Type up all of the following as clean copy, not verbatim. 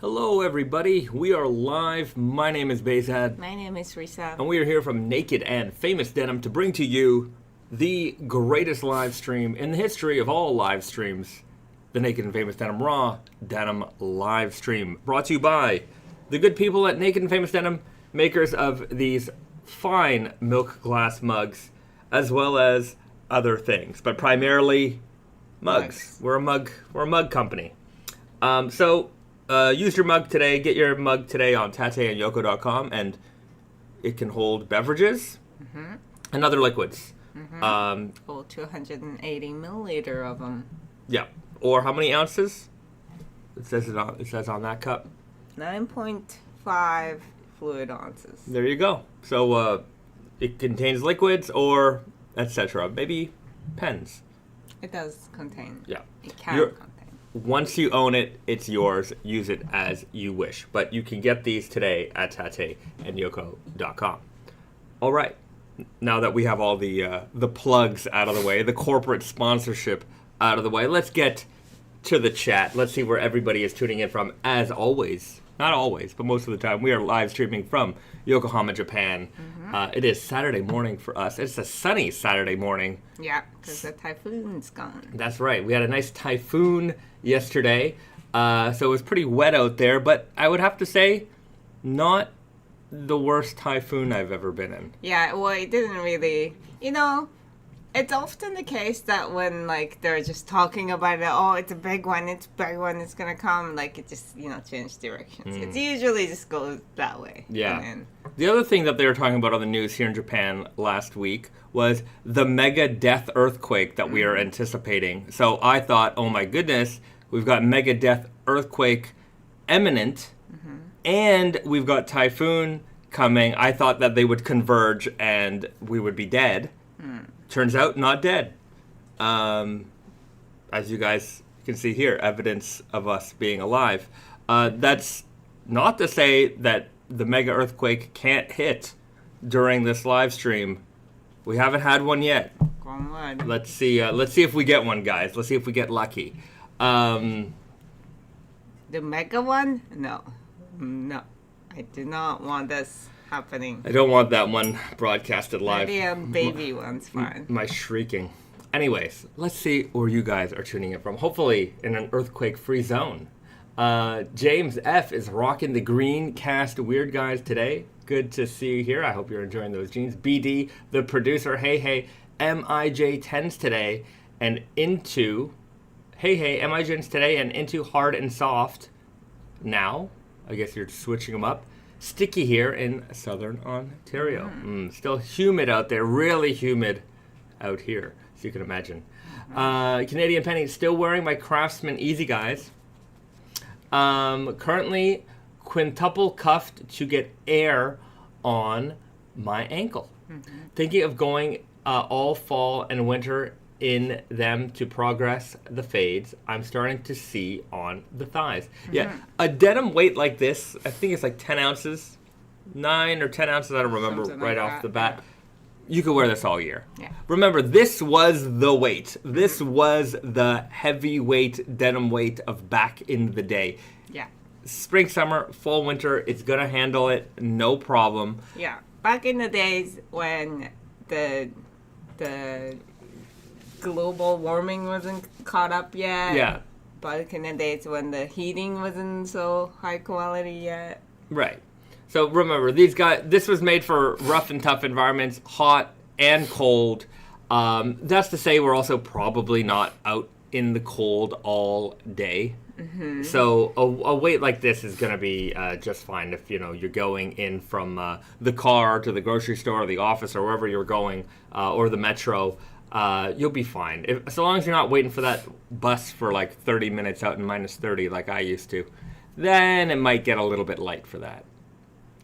Hello, everybody. We are live. My name is Bahzad. My name is Risa. And we are here from Naked and Famous Denim to bring to you the greatest live stream in the history of all live streams, the Naked and Famous Denim Raw Denim live stream. Brought to you by the good people at Naked and Famous Denim, makers of these fine milk glass mugs, as well as other things, but primarily mugs. We're a mug company. Use your mug today. Get your mug today on tateandyoko.com, and it can hold beverages and other liquids. 280 milliliter of them. Yeah. Or how many ounces? It says on that cup. 9.5 fluid ounces. There you go. So it contains liquids or etc. Maybe pens. It does contain. Yeah. It can contain. Once you own it, it's yours. Use it as you wish. But you can get these today at tateandyoko.com. All right. Now that we have all the plugs out of the way, the corporate sponsorship out of the way, let's get to the chat. Let's see where everybody is tuning in from. As always, not always, but most of the time, we are live streaming from Yokohama, Japan. It is Saturday morning for us. It's a sunny Saturday morning. Yeah, because the typhoon's gone. That's right. We had a nice typhoon yesterday, so it was pretty wet out there, but I would have to say, not the worst typhoon I've ever been in. Yeah, well, it didn't really, it's often the case that when, they're just talking about it, oh, it's a big one, it's gonna come, it just, changed directions. It usually just goes that way. Yeah. The other thing that they were talking about on the news here in Japan last week was the mega death earthquake that we are anticipating. So I thought, oh my goodness, we've got mega death earthquake imminent, and we've got typhoon coming. I thought that they would converge and we would be dead. Turns out, not dead. As you guys can see here, evidence of us being alive. That's not to say that the mega earthquake can't hit during this live stream. We haven't had one yet. Let's see if we get one, guys. Let's see if we get lucky. The mega one? No. I do not want this happening. I don't want that one broadcasted live. Maybe a baby one's fine. My shrieking. Anyways, let's see where you guys are tuning in from. Hopefully in an earthquake-free zone. James F. is rocking the green cast weird guys today. Good to see you here. I hope you're enjoying those jeans. BD, the producer, hey, MIJ10s today and into... Hey, MIJ10s today and into hard and soft. Now, I guess you're switching them up. Sticky here in Southern Ontario. Still humid out there, really humid out here, so you can imagine. Canadian Penny, still wearing my Craftsman Easy Guys. Currently quintuple cuffed to get air on my ankle. Thinking of going all fall and winter in them to progress the fades I'm starting to see on the thighs. Yeah, a denim weight like this, I think it's like 10 ounces, 9 or 10 ounces, I don't remember right off the bat. Yeah. You could wear this all year. Yeah. Remember, this was the weight. This was the heavyweight denim weight of back in the day. Yeah. Spring, summer, fall, winter, it's going to handle it, no problem. Yeah. Back in the days when the global warming wasn't caught up yet. Yeah. Back in the days when the heating wasn't so high quality yet. Right. So remember, these guys, this was made for rough and tough environments, hot and cold. That's to say we're also probably not out in the cold all day. So a weight like this is going to be just fine if, you're going in from the car to the grocery store or the office or wherever you're going or the metro. You'll be fine. So long as you're not waiting for that bus for 30 minutes out in minus 30 like I used to, then it might get a little bit light for that.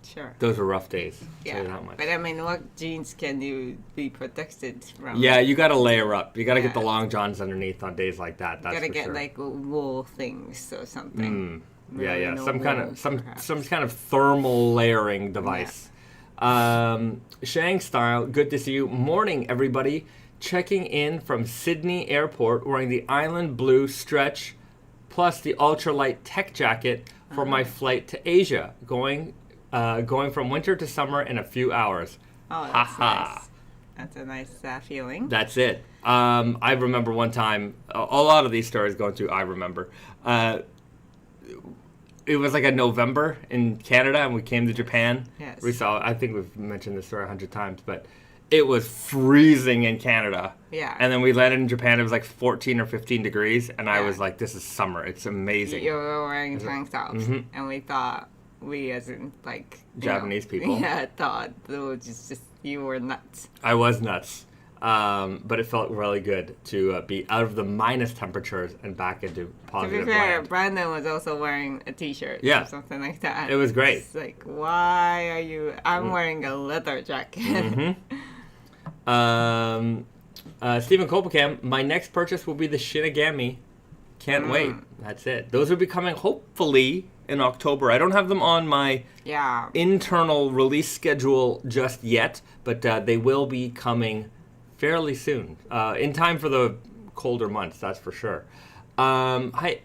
Sure. Those were rough days. Yeah. But what jeans can you be protected from? Yeah, you got to layer up. You got to get the long johns underneath on days like that. That's you got to get wool things or something. Yeah. Some kind of thermal layering device. Yeah. Shang style. Good to see you. Morning, everybody. Checking in from Sydney Airport wearing the island blue stretch plus the ultralight tech jacket for my flight to Asia, going from winter to summer in a few hours. Oh, that's nice. That's a nice feeling. That's it. I remember one time, a lot of these stories going through, I remember. It was like a November in Canada, and we came to Japan. Yes. I think we've mentioned this story 100 times, but it was freezing in Canada. Yeah. And then we landed in Japan. It was like 14 or 15 degrees, and I was like, this is summer. It's amazing. You were wearing tank tops, and we thought, we as in, like... Japanese people. Yeah, thought it was just you were nuts. I was nuts. But it felt really good to be out of the minus temperatures and back into positive. To be fair, land. Brandon was also wearing a t-shirt or something like that. It was great. It's like, why are you... I'm wearing a leather jacket. Stephen Kopacam, my next purchase will be the Shinigami. Can't wait. That's it. Those will be coming hopefully in October. I don't have them on my internal release schedule just yet, but they will be coming fairly soon, in time for the colder months, that's for sure. Hey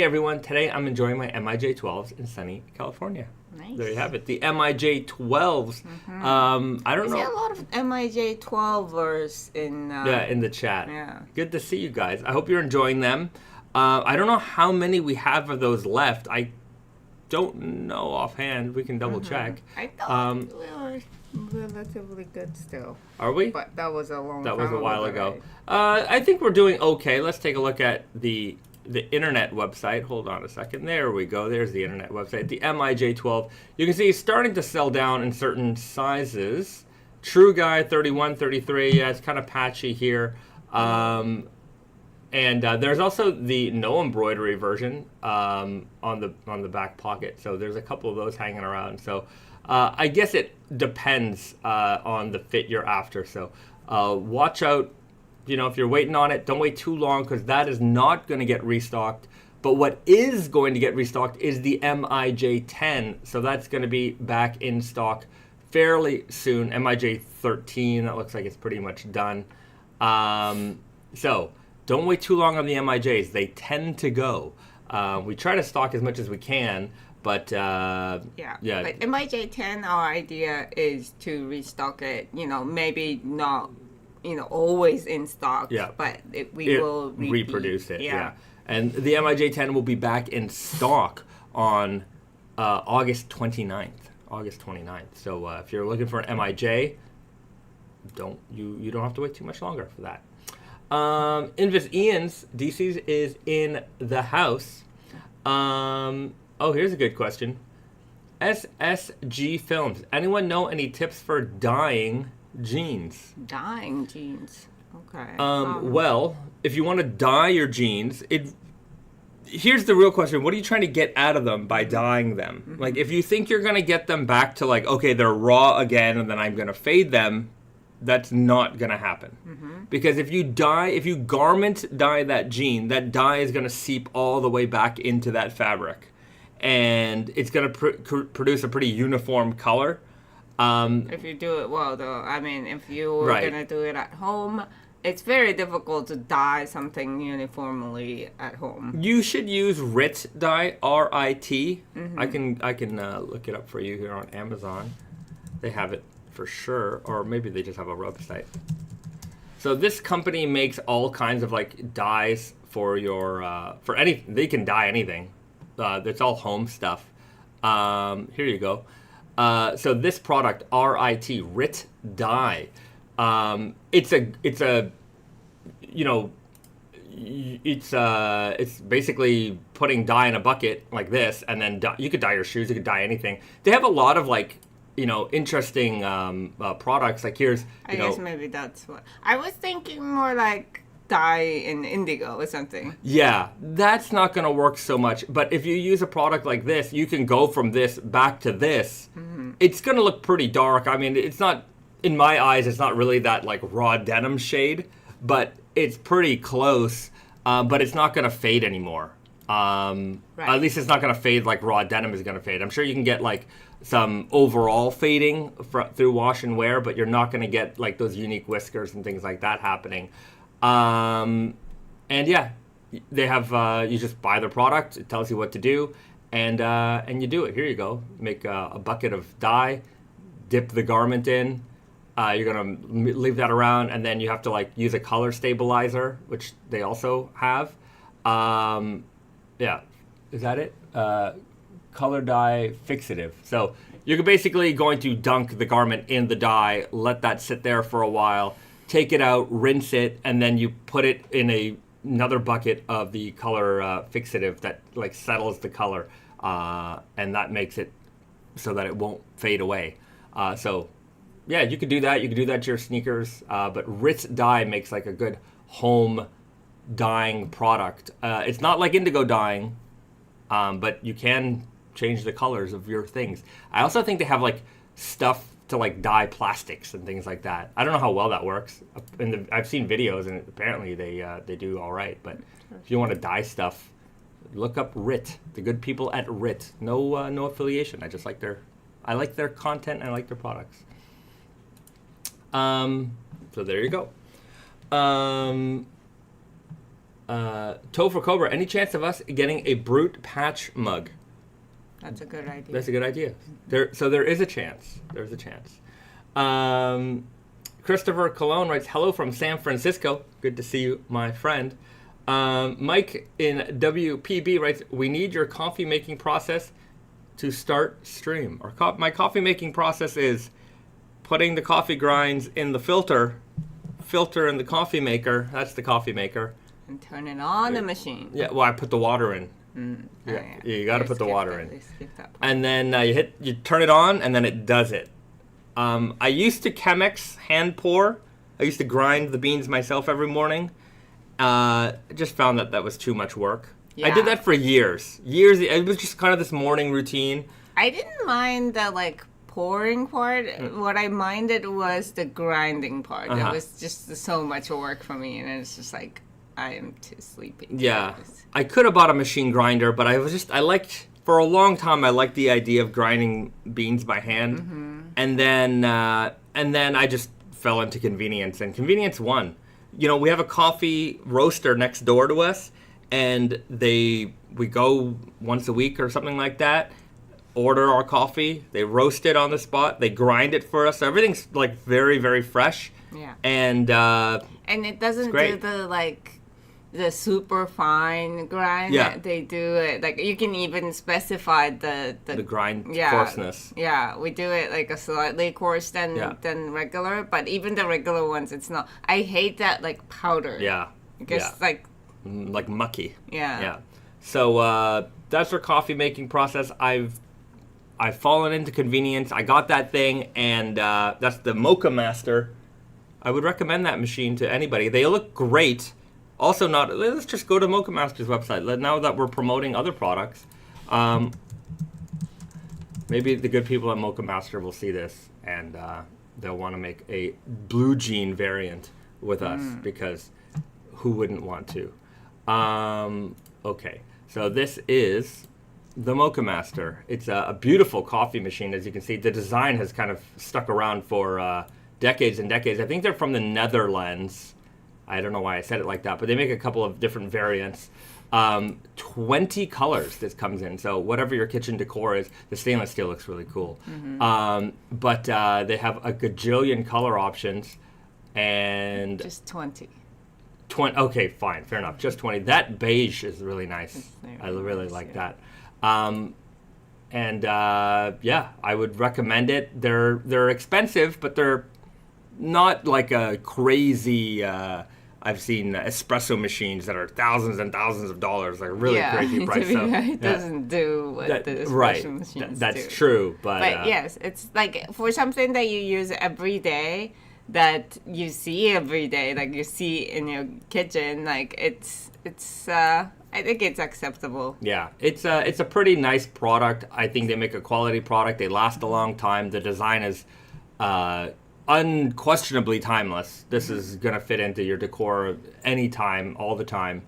everyone, today I'm enjoying my MIJ12s in sunny California. Nice. There you have it, the MIJ12s. I don't know. I see a lot of MIJ12ers in the chat. Yeah. Good to see you guys. I hope you're enjoying them. I don't know how many we have of those left. I don't know offhand. We can double check. I thought we were relatively good still. Are we? But that was a long time ago. That was a while ago. Right? I think we're doing okay. Let's take a look at the internet website. Hold on a second. There we go. There's the internet website. The MIJ12. You can see it's starting to sell down in certain sizes. True Guy 31, 33. Yeah, it's kind of patchy here. And there's also the no embroidery version on the back pocket. So there's a couple of those hanging around. So I guess it depends on the fit you're after. So watch out. If you're waiting on it, don't wait too long because that is not going to get restocked. But what is going to get restocked is the MIJ10. So that's going to be back in stock fairly soon. MIJ13, that looks like it's pretty much done. So don't wait too long on the MIJs. They tend to go. We try to stock as much as we can, but yeah. But MIJ10, our idea is to restock it. Maybe not, always in stock. Yeah. But we will reproduce it. Yeah. And the MIJ10 will be back in stock on August 29th. So if you're looking for an MIJ, you don't have to wait too much longer for that. Invis Ian's DC's is in the house. Here's a good question. SSG Films. Anyone know any tips for dyeing jeans? Dyeing jeans. Okay. Well, if you want to dye your jeans, here's the real question. What are you trying to get out of them by dyeing them? Like, if you think you're going to get them back to okay, they're raw again, and then I'm going to fade them, that's not going to happen. Because if you garment dye that jean, that dye is going to seep all the way back into that fabric. And it's going to produce a pretty uniform color. If you do it well, though. I mean, if you were going to do it at home, it's very difficult to dye something uniformly at home. You should use RIT dye, R-I-T. I can look it up for you here on Amazon. They have it for sure, or maybe they just have a website. So this company makes all kinds of dyes for your for anything. They can dye anything. It's all home stuff. Here you go. So this product, RIT dye. It's basically putting dye in a bucket like this, and then you could dye your shoes. You could dye anything. They have a lot of interesting products. Like here's, I guess maybe that's what I was thinking. More like dye in indigo or something. Yeah, that's not going to work so much. But if you use a product like this, you can go from this back to this. It's going to look pretty dark. I mean, it's not, in my eyes, it's not really that raw denim shade, but it's pretty close. But it's not going to fade anymore. At least it's not going to fade like raw denim is going to fade. I'm sure you can get some overall fading through wash and wear, but you're not going to get those unique whiskers and things like that happening. And yeah, they have, you just buy the product, it tells you what to do, and you do it. Here you go. Make a bucket of dye, dip the garment in. You're gonna leave that around, and then you have to like use a color stabilizer, which they also have. Yeah, is that it? Color dye fixative. So you're basically going to dunk the garment in the dye, let that sit there for a while, take it out, rinse it, and then you put it in another bucket of the color fixative that like settles the color, and that makes it so that it won't fade away. So yeah, you could do that. You could do that to your sneakers, but Ritz dye makes like a good home dyeing product. It's not like indigo dyeing, but you can change the colors of your things. I also think they have like stuff to like dye plastics and things like that. I don't know how well that works. I've seen videos and apparently they do all right. But if you want to dye stuff, look up RIT, the good people at RIT. No affiliation. I just like I like their content and I like their products. So there you go. Toe for Cobra, any chance of us getting a Brute patch mug? That's a good idea. That's a good idea. So there is a chance. There's a chance. Christopher Colon writes, hello from San Francisco. Good to see you, my friend. Mike in WPB writes, we need your coffee making process to start stream. My coffee making process is putting the coffee grinds in the filter in the coffee maker. That's the coffee maker. And turn it on the machine. Yeah, well, I put the water in. Yeah, you got to put the water in. And then you turn it on, and then it does it. I used to Chemex hand pour. I used to grind the beans myself every morning. I just found that was too much work. Yeah. I did that for years. It was just kind of this morning routine. I didn't mind the pouring part. What I minded was the grinding part. It was just so much work for me, and it's just like, I am too sleepy. Yeah. I could have bought a machine grinder, but for a long time, I liked the idea of grinding beans by hand. Mm-hmm. And then I just fell into convenience, and convenience won. We have a coffee roaster next door to us, and we go once a week or something like that, order our coffee, they roast it on the spot, they grind it for us. So everything's very, very fresh. Yeah. And it doesn't do the super fine grind that they do it. You can even specify the grind coarseness. Yeah, we do it a slightly coarse than regular, but even the regular ones, it's not. I hate that powder. Yeah. Because like mucky. Yeah. Yeah. So that's our coffee making process. I've fallen into convenience. I got that thing, and that's the Mocha Master. I would recommend that machine to anybody. They look great. Also, let's just go to Mocha Master's website. Now that we're promoting other products, maybe the good people at Mocha Master will see this, and they'll want to make a blue jean variant with us, because who wouldn't want to? Okay, so this is the Mocha Master. It's a beautiful coffee machine, as you can see. The design has kind of stuck around for decades and decades. I think they're from the Netherlands. I don't know why I said it like that, but they make a couple of different variants. 20 colors this comes in. So whatever your kitchen decor is, the stainless steel looks really cool. Mm-hmm. But they have a gajillion color options. And just 20. 20. Okay, fine, fair enough. Just 20. That beige is really nice. I really like that. Yeah, I would recommend it. They're expensive, but they're not like a crazy. I've seen espresso machines that are thousands and thousands of dollars, really crazy price. It doesn't do what the espresso machines do. That's true, but yes, it's for something that you use every day, that you see every day, you see in your kitchen, it's I think it's acceptable. Yeah, it's a pretty nice product. I think they make a quality product. They last a long time. The design is unquestionably timeless. This is going to fit into your decor anytime, all the time.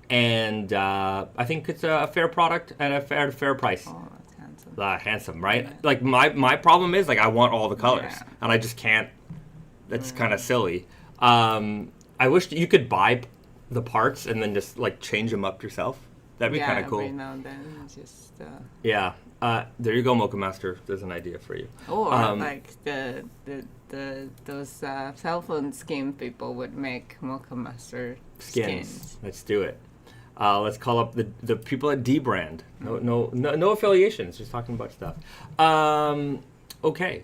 And I think it's a fair product and a fair price. Oh, that's handsome. Handsome, right? Yeah. My problem is, I want all the colors. Yeah. And I just can't. That's kind of silly. I wish you could buy the parts and then just, change them up yourself. That'd be kind of cool. Every now and then, just. Yeah. There you go, Mocha Master. There's an idea for you. Or like those cell phone skin people would make Mocha Master skins. Let's do it. Let's call up the people at D Brand. No affiliations. Just talking about stuff. Okay.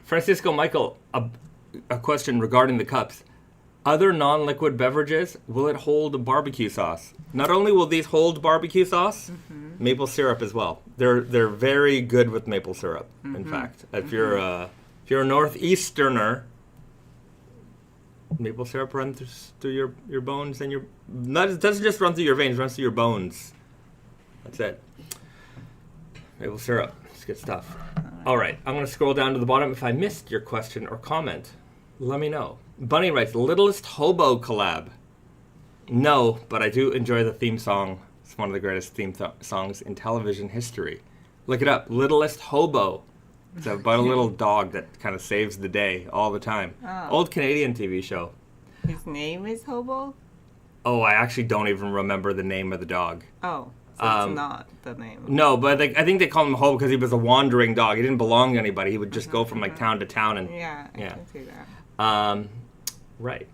Francisco Michael, a question regarding the cups. Other non-liquid beverages, will it hold barbecue sauce? Not only will these hold barbecue sauce, maple syrup as well. They're very good with maple syrup. In fact, if you're a northeasterner, maple syrup runs through your bones and it doesn't just run through your veins, it runs through your bones. That's it. Maple syrup, it's good stuff. All right, I'm gonna scroll down to the bottom. If I missed your question or comment, let me know. Bunny writes, Littlest Hobo collab. No, but I do enjoy the theme song. It's one of the greatest theme songs in television history. Look it up, Littlest Hobo. It's about a little dog that kind of saves the day all the time. Oh. Old Canadian TV show. His name is Hobo? Oh, I actually don't even remember the name of the dog. Oh, so it's not the name. No, but I think they called him Hobo because he was a wandering dog. He didn't belong to anybody. He would just go from like town to town. And Yeah, I can see that. Right.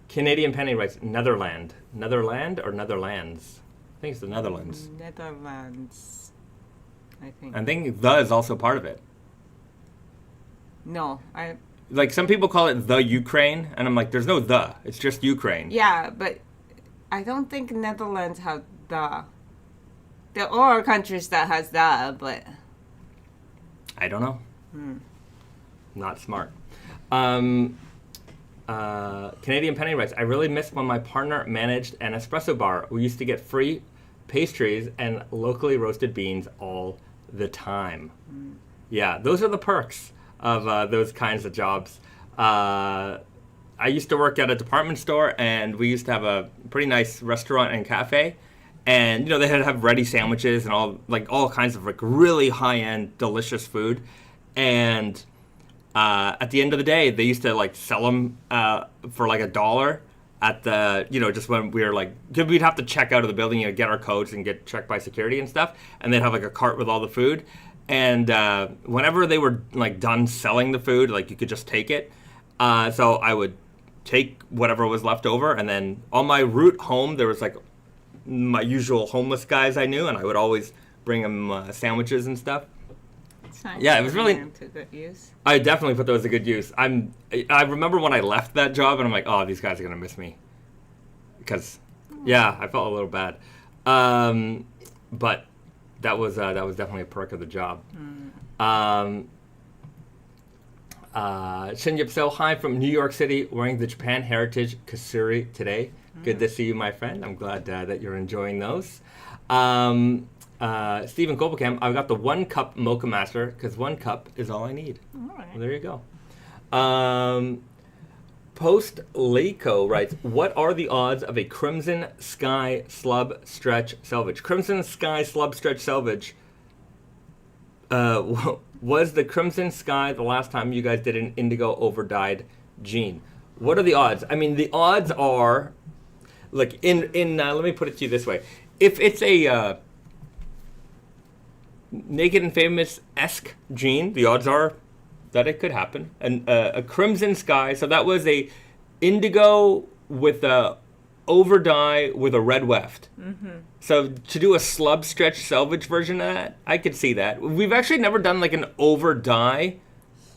Canadian Penny writes, Netherland. Netherland or Netherlands? I think it's the Netherlands. Netherlands, I think. I think the is also part of it. No, Like, some people call it the Ukraine, and I'm like, there's no the. It's just Ukraine. Yeah, but I don't think Netherlands have the. There are countries that has the, but. I don't know. Not smart. Canadian Penny writes, I really miss when my partner managed an espresso bar. We used to get free pastries and locally roasted beans all the time. Yeah, those are the perks of those kinds of jobs. I used to work at a department store, and we used to have a pretty nice restaurant and cafe. And, they had to have ready sandwiches and all kinds of like really high-end, delicious food. And at the end of the day, they used to like sell them for like $1 at the, just when we were like, cause we'd have to check out of the building, get our codes and get checked by security and stuff. And they'd have like a cart with all the food. And whenever they were like done selling the food, like you could just take it. So I would take whatever was left over. And then on my route home, there was like my usual homeless guys I knew. And I would always bring them sandwiches and stuff. Yeah, it was really. To good use. I definitely put those to good use. I remember when I left that job, and I'm like, oh, these guys are gonna miss me, because, I felt a little bad. But that was definitely a perk of the job. Shin Yip-So, hi from New York City, wearing the Japan Heritage Kasuri today. Good to see you, my friend. I'm glad that you're enjoying those. Stephen Kopelkamp, I've got the 1 cup Mocha Master because 1 cup is all I need. All right. Well, there you go. Post Leiko writes, what are the odds of a Crimson Sky Slub Stretch Selvage? Crimson Sky Slub Stretch Selvage. Was the Crimson Sky the last time you guys did an indigo over-dyed jean? What are the odds? I mean, the odds are, like, let me put it to you this way. If it's a Naked and Famous-esque jean, the odds are that it could happen. And a Crimson Sky, so that was a indigo with a over dye with a red weft. So to do a slub stretch selvage version of that, I could see that. We've actually never done like an over dye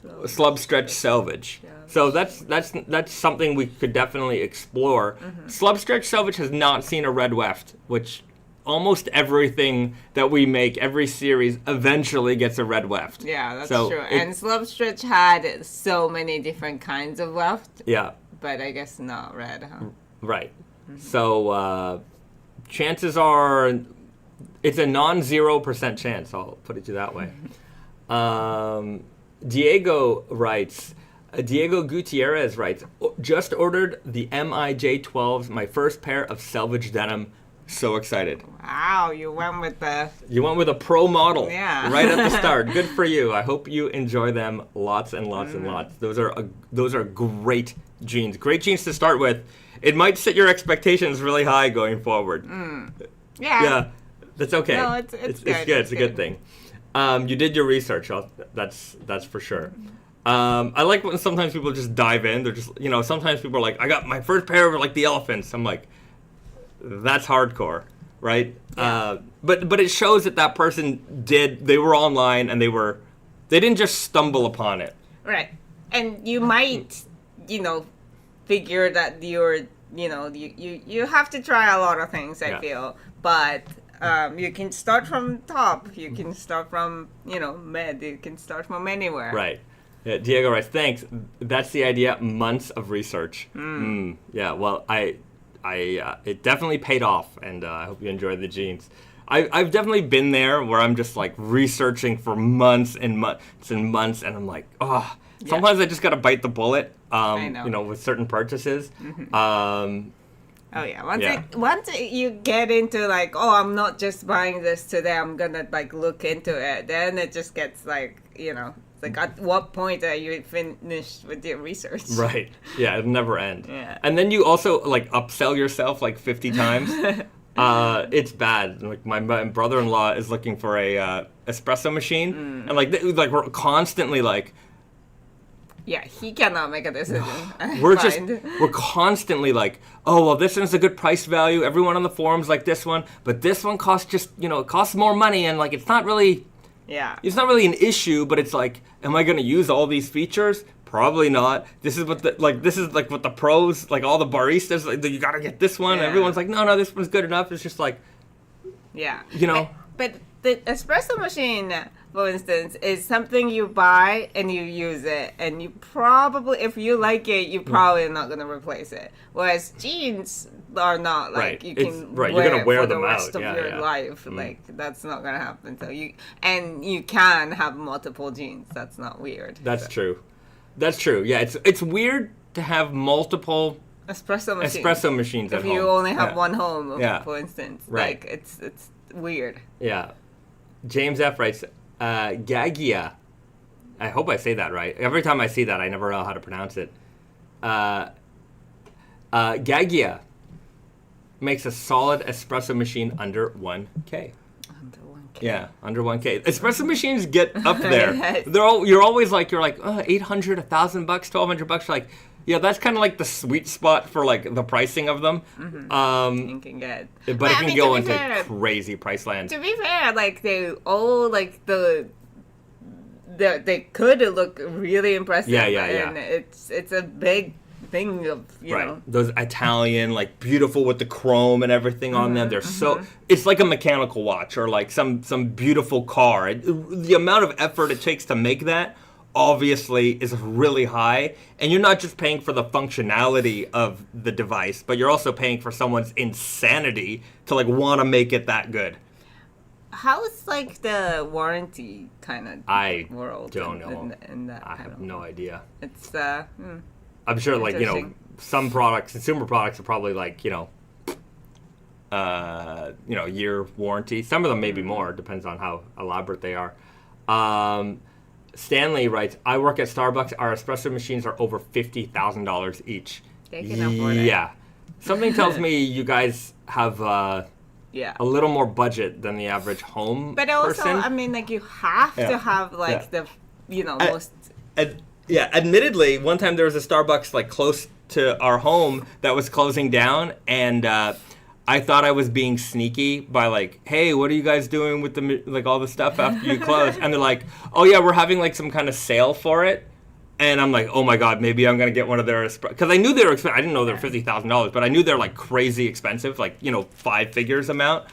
slub stretch selvage. So that's something we could definitely explore. Slub stretch selvage has not seen a red weft, which almost everything that we make, every series, eventually gets a red weft. Yeah, that's true. And Slub Stretch had so many different kinds of weft. Yeah. But I guess not red, huh? Right. So chances are it's a non-0% chance, I'll put it to you that way. Diego Gutierrez writes, just ordered the MIJ12s, my first pair of selvage denim So excited. Wow, you went with the... You went with a pro model right at the Yeah. start. Good for you. I hope you enjoy them lots and lots and lots. Those are great jeans. Great jeans to start with. It might set your expectations really high going forward. Yeah. Yeah, that's okay. No, it's good. Good. It's a good thing. You did your research. That's for sure. I like when sometimes people just dive in. They're just, sometimes people are like, I got my first pair of like the elephants. I'm like, that's hardcore, right? Yeah. But it shows that person they were online and they didn't just stumble upon it. Right. And you might, figure that you have to try a lot of things, I feel. But you can start from top. You can start from, mid. You can start from anywhere. Right. Yeah, Diego writes, thanks. That's the idea. Months of research. Yeah, well, it definitely paid off, and I hope you enjoyed the jeans. I've definitely been there where I'm just like researching for months and months and months, and I'm like, oh. Sometimes I just gotta bite the bullet. I know. With certain purchases. Oh yeah. Once you get into like, oh, I'm not just buying this today. I'm gonna like look into it. Then it just gets like, like at what point are you finished with your research? Right. Yeah, it'll never end. Yeah. And then you also like upsell yourself like 50 times. It's bad. Like my brother-in-law is looking for a espresso machine, and like we're constantly like. Yeah, he cannot make a decision. We're constantly like, oh well, this one's a good price value. Everyone on the forums like this one, but this one costs it costs more money, and like it's not really an issue. But it's like, am I going to use all these features? Probably not. This is what what the pros, like all the baristas, like, you got to get this one. Yeah. Everyone's like, no, this one's good enough. It's just like, But the espresso machine, for instance, is something you buy and you use it, and you probably, if you like it, you probably are not going to replace it. Whereas jeans are not like you can you're gonna wear for them the rest out. of your life. Like that's not going to happen. So you can have multiple jeans. That's not weird. That's true. That's true. Yeah, it's weird to have multiple espresso machines at home. If you only have one home, for instance, right. Like it's weird. Yeah. James F writes, Gagia. I hope I say that right. Every time I see that, I never know how to pronounce it. Gagia makes a solid espresso machine under 1K. Under 1K. Yeah, under 1K. Espresso machines get up there. Yes. You're always like, $800, $1,000, $1,200. Like, yeah, that's kind of like the sweet spot for like the pricing of them. You can get, but it can go into crazy price land. To be fair, like they all like they could look really impressive. Yeah. And it's a big thing of you know those Italian like beautiful with the chrome and everything on them. They're so it's like a mechanical watch or like some beautiful car. The amount of effort it takes to make that obviously is really high, and you're not just paying for the functionality of the device, but you're also paying for someone's insanity to like want to make it that good. How's like the warranty kind of world? Don't know. In that I have no idea. It's I'm sure like some consumer products are probably like year warranty. Some of them maybe more, depends on how elaborate they are. Stanley writes, I work at Starbucks. Our espresso machines are over $50,000 each. They can afford it. Yeah. Something tells me you guys have a little more budget than the average home But also, person. I mean, like you have to have like the, most... Admittedly, one time there was a Starbucks like close to our home that was closing down, and I thought I was being sneaky by like, hey, what are you guys doing with all the stuff after you close? And they're like, oh yeah, we're having like some kind of sale for it. And I'm like, oh my god, maybe I'm gonna get one of their because I knew they were expensive. I didn't know they were $50,000, but I knew they're like crazy expensive, like 5 figures amount.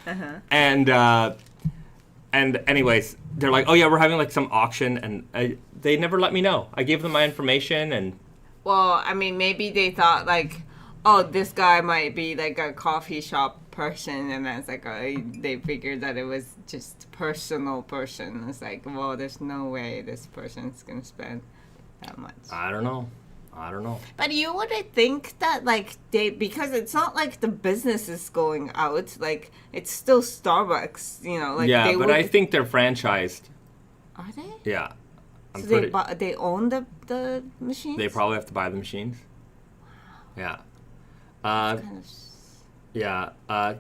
And anyways, they're like, oh yeah, we're having like some auction, and they never let me know. I gave them my information, and well, I mean, maybe they thought like, oh, this guy might be like a coffee shop person, and that's like they figured that it was just personal person. It's like, well, there's no way this person's gonna spend that much. I don't know. I don't know. But you wouldn't think that, like, because it's not like the business is going out, like, it's still Starbucks, you know, like, yeah, but I think they're franchised. Are they? Yeah. So they own the machines? They probably have to buy the machines. Yeah. Yeah.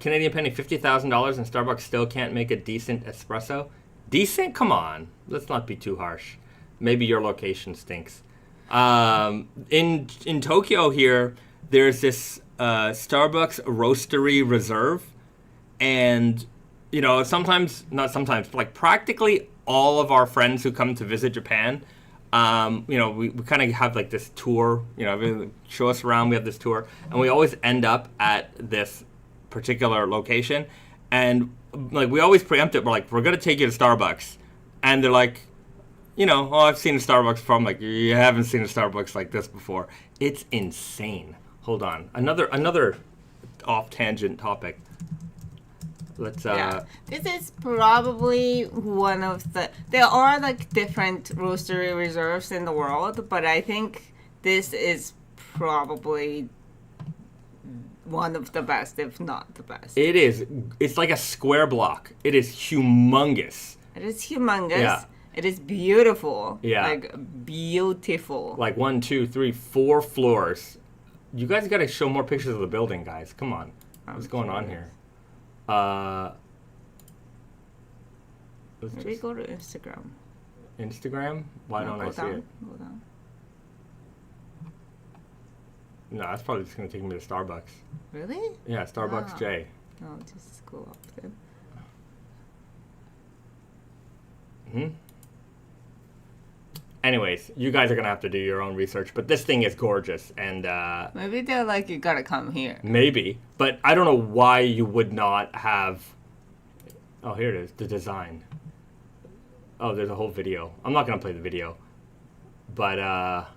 Canadian penny, $50,000 and Starbucks still can't make a decent espresso. Decent? Come on. Let's not be too harsh. Maybe your location stinks. In Tokyo here, there's this Starbucks Roastery Reserve. And, you know, not sometimes, but like practically all of our friends who come to visit Japan, you know, we kind of have like this tour, you know, show us around, we have this tour, and we always end up at this particular location, and like we always preempt it, we're like, we're going to take you to Starbucks, and they're like, you know, oh, I've seen a Starbucks before. I'm like, you haven't seen a Starbucks like this before. It's insane. Hold on. Another off-tangent topic. Let's, This is probably one of there are like different roastery reserves in the world, but I think this is probably one of the best, if not the best. It is. It's like a square block. It is humongous. It is humongous. Yeah. It is beautiful. Yeah. Like, beautiful. Like 1, 2, 3, 4 floors. You guys got to show more pictures of the building, guys. Come on. What's going on here? Maybe go to Instagram. Instagram? Why don't I see it? Go down. No, that's probably just going to take me to Starbucks. Really? Yeah, Starbucks J. No, just go up then. Anyways, you guys are going to have to do your own research, but this thing is gorgeous, and maybe they're like, you gotta come here. maybe, but I don't know why you would not have... Oh, here it is, the design. Oh, there's a whole video. I'm not going to play the video, but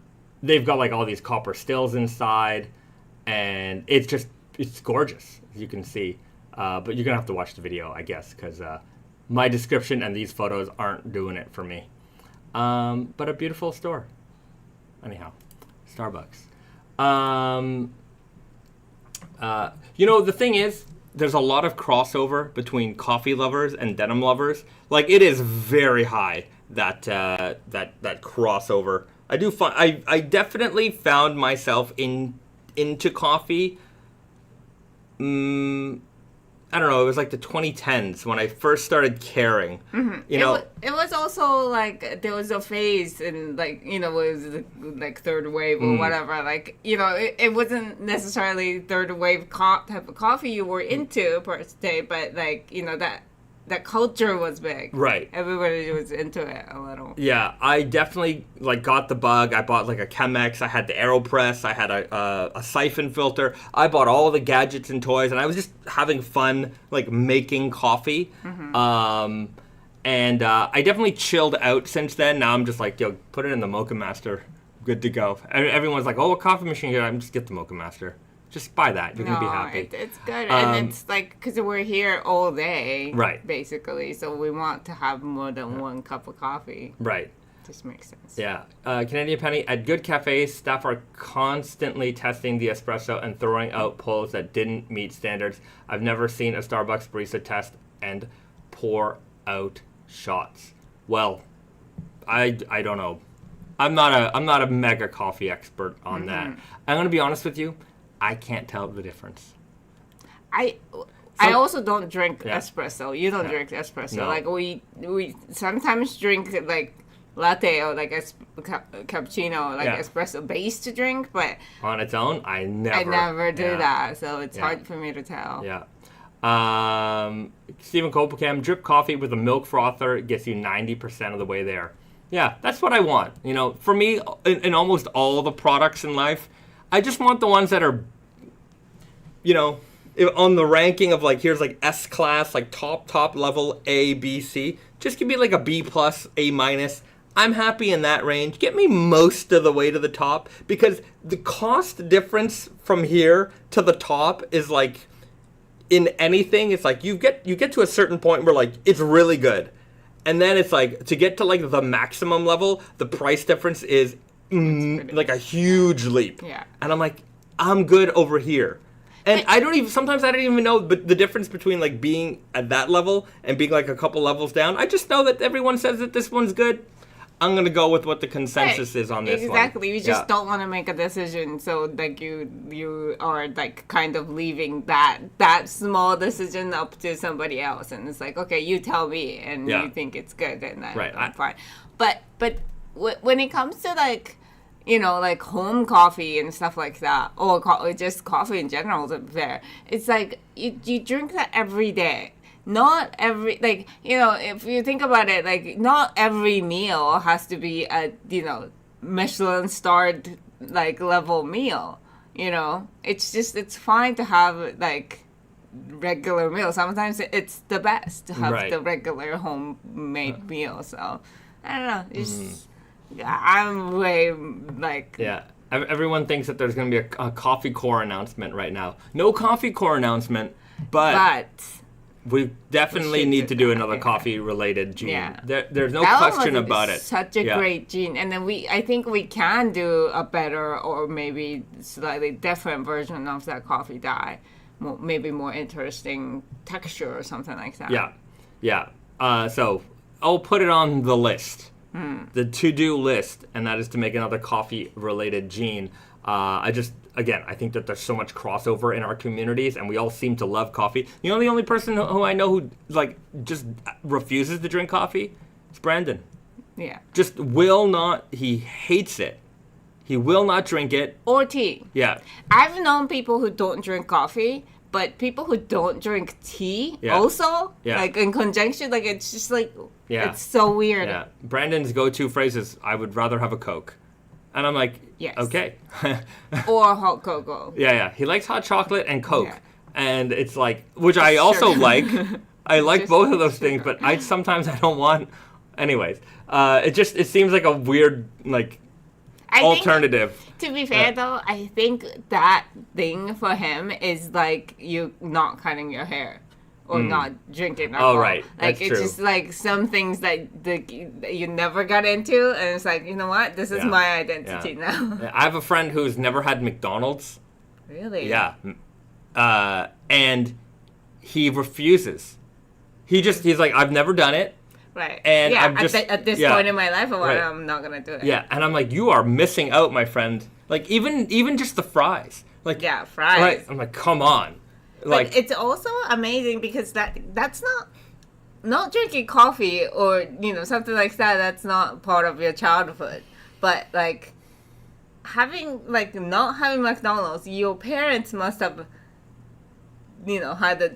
they've got like all these copper stills inside, and it's gorgeous, as you can see, but you're going to have to watch the video, I guess, because my description and these photos aren't doing it for me. But a beautiful store. Anyhow, Starbucks. You know, the thing is, there's a lot of crossover between coffee lovers and denim lovers. Like, it is very high, that crossover. I definitely found myself into coffee. I don't know, it was like the 2010s when I first started caring. Mm-hmm. You know, it was also like there was a phase in, like, you know, it was like third wave or whatever. Like, you know, it wasn't necessarily third wave type of coffee you were into per se, but like, you know, that culture was big. Right. Everybody was into it a little. Yeah, I definitely like got the bug. I bought like a Chemex. I had the AeroPress. I had a siphon filter. I bought all the gadgets and toys, and I was just having fun like making coffee. Mm-hmm. And I definitely chilled out since then. Now I'm just like, yo, put it in the Mocha Master. Good to go. Everyone's like, oh, a coffee machine here. I'm just get the Mocha Master. Just buy that. You're going to be happy. It's good. And it's like, because we're here all day. Right. Basically. So we want to have more than one cup of coffee. Right. Just makes sense. Yeah. Canadian Penny, at good cafes, staff are constantly testing the espresso and throwing out pulls that didn't meet standards. I've never seen a Starbucks barista test and pour out shots. Well, I don't know. I'm not a mega coffee expert on that. I'm going to be honest with you. I can't tell the difference. I also don't drink espresso. You don't drink espresso. No. Like we sometimes drink like latte or like cappuccino, like espresso based drink, but on its own, I never do that. So it's hard for me to tell. Yeah. Stephen Copacam, drip coffee with a milk frother gets you 90% of the way there. Yeah, that's what I want. You know, for me, in almost all the products in life, I just want the ones that are, you know, on the ranking of like, here's like S class, like top level A, B, C. Just give me like a B plus, A minus. I'm happy in that range. Get me most of the way to the top, because the cost difference from here to the top is like, in anything, it's like you get to a certain point where like it's really good. And then it's like, to get to like the maximum level, the price difference is like a huge leap. Yeah. And I'm like, I'm good over here. And sometimes I don't even know the difference between like being at that level and being like a couple levels down. I just know that everyone says that this one's good. I'm going to go with what the consensus is on this one. Exactly. You just don't want to make a decision. So like you are like kind of leaving that small decision up to somebody else. And it's like, okay, you tell me and you think it's good and I'm fine. But when it comes to like, like home coffee and stuff like that, or just coffee in general, to be fair, it's like you drink that every day. Not every, like, if you think about it, like, not every meal has to be a, Michelin starred, like, level meal, It's fine to have, like, regular meal. Sometimes it's the best to have the regular homemade meal, so, I don't know, it's I'm way, like... Yeah. Everyone thinks that there's going to be a coffee core announcement right now. No coffee core announcement, but we definitely need to do another coffee-related gene. Yeah. There's no question about it. Such a great gene. And then I think we can do a better or maybe slightly different version of that coffee dye. Maybe more interesting texture or something like that. Yeah. So I'll put it on the list. The to-do list, and that is to make another coffee-related gene. I think that there's so much crossover in our communities, and we all seem to love coffee. The only person who I know who, like, just refuses to drink coffee is Brandon. Yeah. Just will not, he hates it. He will not drink it. Or tea. Yeah. I've known people who don't drink coffee, but people who don't drink tea also, like, in conjunction, like, it's just, like, it's so weird. Yeah. Brandon's go-to phrase is, I would rather have a Coke. And I'm like, yes. Okay. Or hot cocoa. Yeah. He likes hot chocolate and Coke. Yeah. And it's like, which I also like. I like both of those things, but sometimes I don't want. Anyways, it seems like a weird, like, alternative. To be fair, though, I think that thing for him is like you not cutting your hair. Or not drinking alcohol. Oh, right. Like, That's it's true. just like some things that you never got into, and it's like, you know what? This is my identity now. Yeah. I have a friend who's never had McDonald's. Really? Yeah. And he refuses. He's like, I've never done it. Right. And yeah, I'm just, at this point in my life, I'm not going to do it. Yeah, and I'm like, you are missing out, my friend. Like, even just the fries. Like, yeah, fries. Right. I'm like, come on. Like, but it's also amazing because that's not drinking coffee or something like that. That's not part of your childhood. But like not having McDonald's, your parents must have had the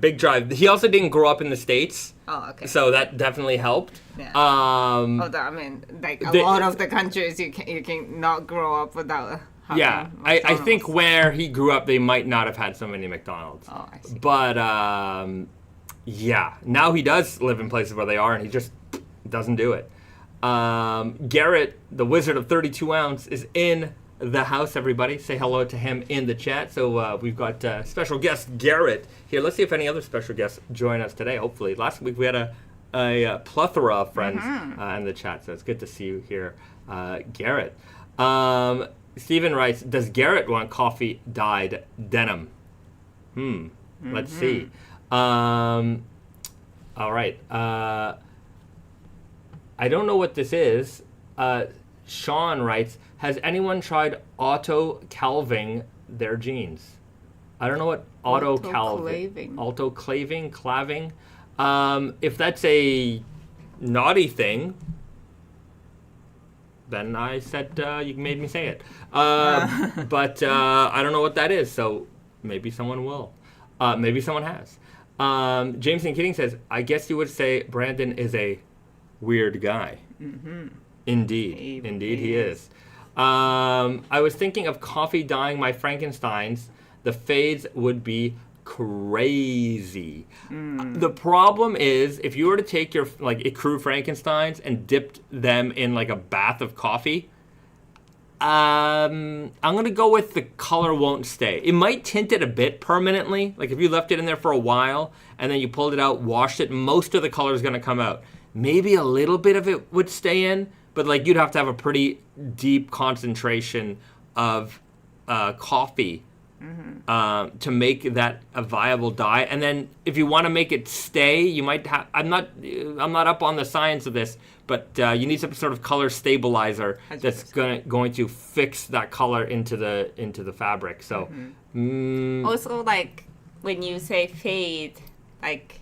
big drive. He also didn't grow up in the States. Oh, okay. So that definitely helped. Yeah. Although I mean, like a lot of the countries you can not grow up without. Yeah, I think where he grew up, they might not have had so many McDonald's. Oh, I see. But, now he does live in places where they are, and he just doesn't do it. Garrett, the Wizard of 32 Ounce, is in the house, everybody. Say hello to him in the chat. So we've got special guest Garrett here. Let's see if any other special guests join us today, hopefully. Last week we had a plethora of friends in the chat, so it's good to see you here, Garrett. Steven writes, does Garrett want coffee dyed denim? Let's see. All right. I don't know what this is. Sean writes, has anyone tried auto-calving their jeans? I don't know what auto-calving. Autoclaving? If that's a naughty thing, then I said you made me say it. But I don't know what that is, so maybe someone will. Maybe someone has. James and Kidding says, I guess you would say Brandon is a weird guy. Mm-hmm. Indeed. Indeed he is. I was thinking of coffee dyeing my Frankensteins. The fades would be crazy. The problem is, if you were to take your crew Frankensteins and dipped them in like a bath of coffee, I'm gonna go with the color won't stay. It might tint it a bit permanently. Like if you left it in there for a while and then you pulled it out, washed it, most of the color is gonna come out. Maybe a little bit of it would stay in, but like you'd have to have a pretty deep concentration of coffee to make that a viable dye. And then if you want to make it stay, you might have. I'm not up on the science of this, but you need some sort of color stabilizer that's going to fix that color into the fabric. So also, like when you say fade, like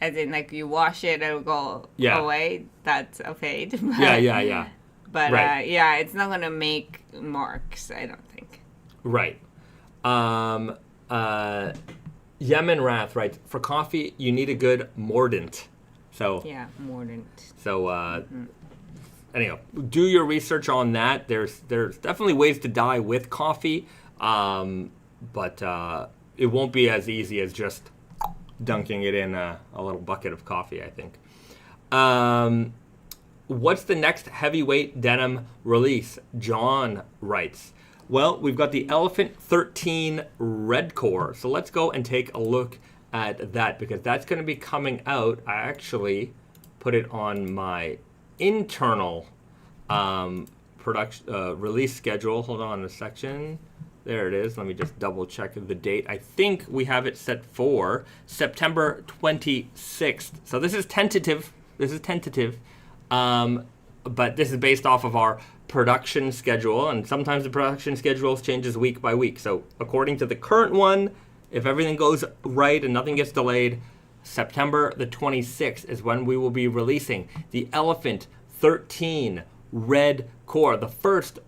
as in like you wash it, it'll go away. That's a fade. Yeah. But right. It's not gonna make marks, I don't think. Right. Yemen Wrath writes, for coffee, you need a good mordant. So yeah, mordant. So anyhow, do your research on that. There's definitely ways to dye with coffee, but it won't be as easy as just dunking it in a little bucket of coffee, I think. What's the next heavyweight denim release? John writes. Well, we've got the Elephant 13 Red Core. So let's go and take a look at that because that's going to be coming out. I actually put it on my internal production release schedule. Hold on a section. There it is. Let me just double check the date. I think we have it set for September 26th. So this is tentative. But this is based off of our production schedule, and sometimes the production schedule changes week by week. So according to the current one, if everything goes right and nothing gets delayed, September the 26th is when we will be releasing the Elephant 13 Red Core, the first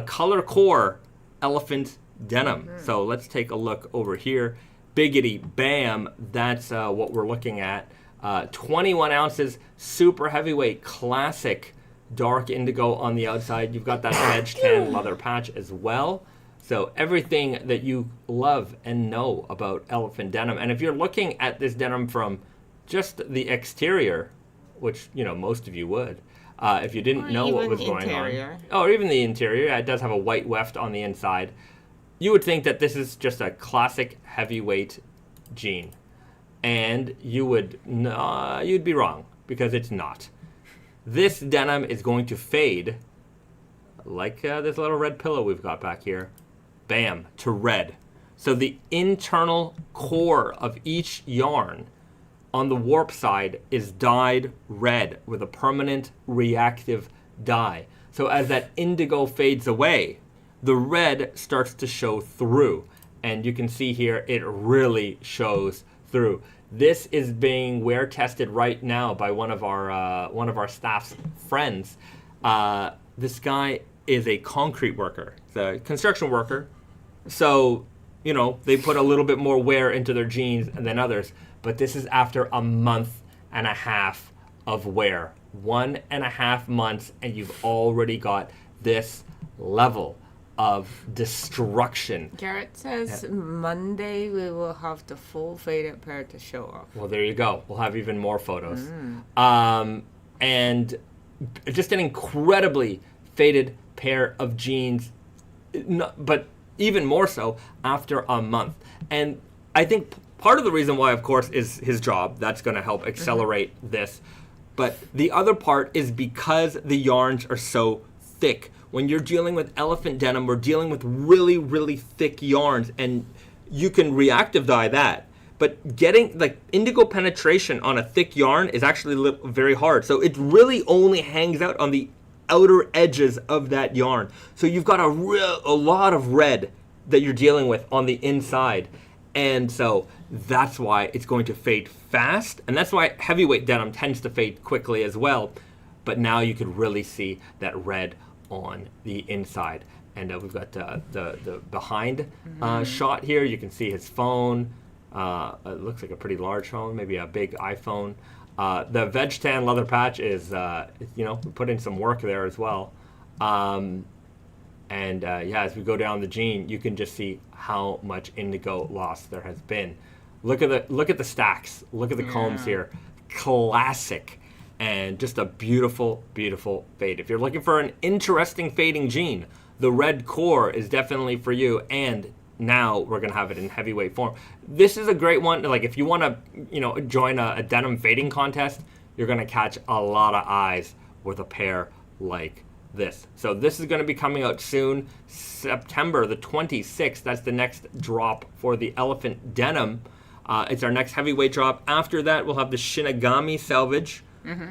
color core elephant denim. So let's take a look over here. Biggity bam, that's what we're looking at. 21 ounces, super heavyweight, classic dark indigo on the outside. You've got that veg tan leather patch as well. So everything that you love and know about elephant denim. And if you're looking at this denim from just the exterior, which, you know, most of you would, if you didn't know what was going on. Or even the interior. It does have a white weft on the inside. You would think that this is just a classic heavyweight jean. And you'd be wrong, because it's not. This denim is going to fade, like this little red pillow we've got back here, bam, to red. So the internal core of each yarn on the warp side is dyed red with a permanent reactive dye. So as that indigo fades away, the red starts to show through. And you can see here, it really shows through. This is being wear tested right now by one of our staff's friends. This guy is a concrete worker, he's a construction worker. So, you know, they put a little bit more wear into their jeans than others. But this is after a month and a half of wear. 1.5 months, and you've already got this level of destruction. Garrett says Monday we will have the full faded pair to show off. Well, there you go. We'll have even more photos. And just an incredibly faded pair of jeans, but even more so after a month. And I think part of the reason why, of course, is his job. That's going to help accelerate this. But the other part is because the yarns are so thick. When you're dealing with elephant denim, we're dealing with really, really thick yarns, and you can reactive dye that. But getting like indigo penetration on a thick yarn is actually very hard. So it really only hangs out on the outer edges of that yarn. So you've got a lot of red that you're dealing with on the inside. And so that's why it's going to fade fast. And that's why heavyweight denim tends to fade quickly as well. But now you can really see that red on the inside. And we've got the behind shot here. You can see his phone. It looks like a pretty large phone, maybe a big iPhone. The veg tan leather patch is, we put in some work there as well. As we go down the jean, you can just see how much indigo loss there has been. Look at the stacks. Look at the combs here. Classic. And just a beautiful, beautiful fade. If you're looking for an interesting fading jean, the red core is definitely for you. And now we're going to have it in heavyweight form. This is a great one. Like if you want to, join a denim fading contest, you're going to catch a lot of eyes with a pair like this. So this is going to be coming out soon, September the 26th. That's the next drop for the Elephant Denim. It's our next heavyweight drop. After that, we'll have the Shinigami Selvage,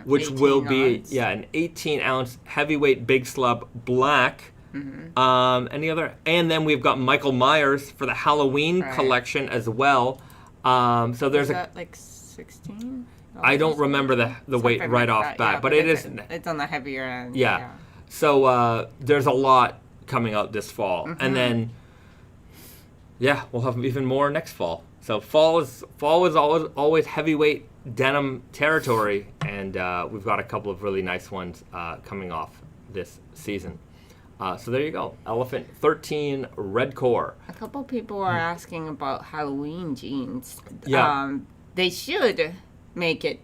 which will be an 18-ounce heavyweight big slub black. Any other? And then we've got Michael Myers for the Halloween collection as well. So there's like 16. I don't remember the weight right off bat, but it is. It's on the heavier end. Yeah. So there's a lot coming out this fall, and then we'll have even more next fall. So fall is always heavyweight denim territory, and we've got a couple of really nice ones coming off this season. So there you go, Elephant 13 Red Core. A couple people are asking about Halloween jeans. Yeah. They should make it.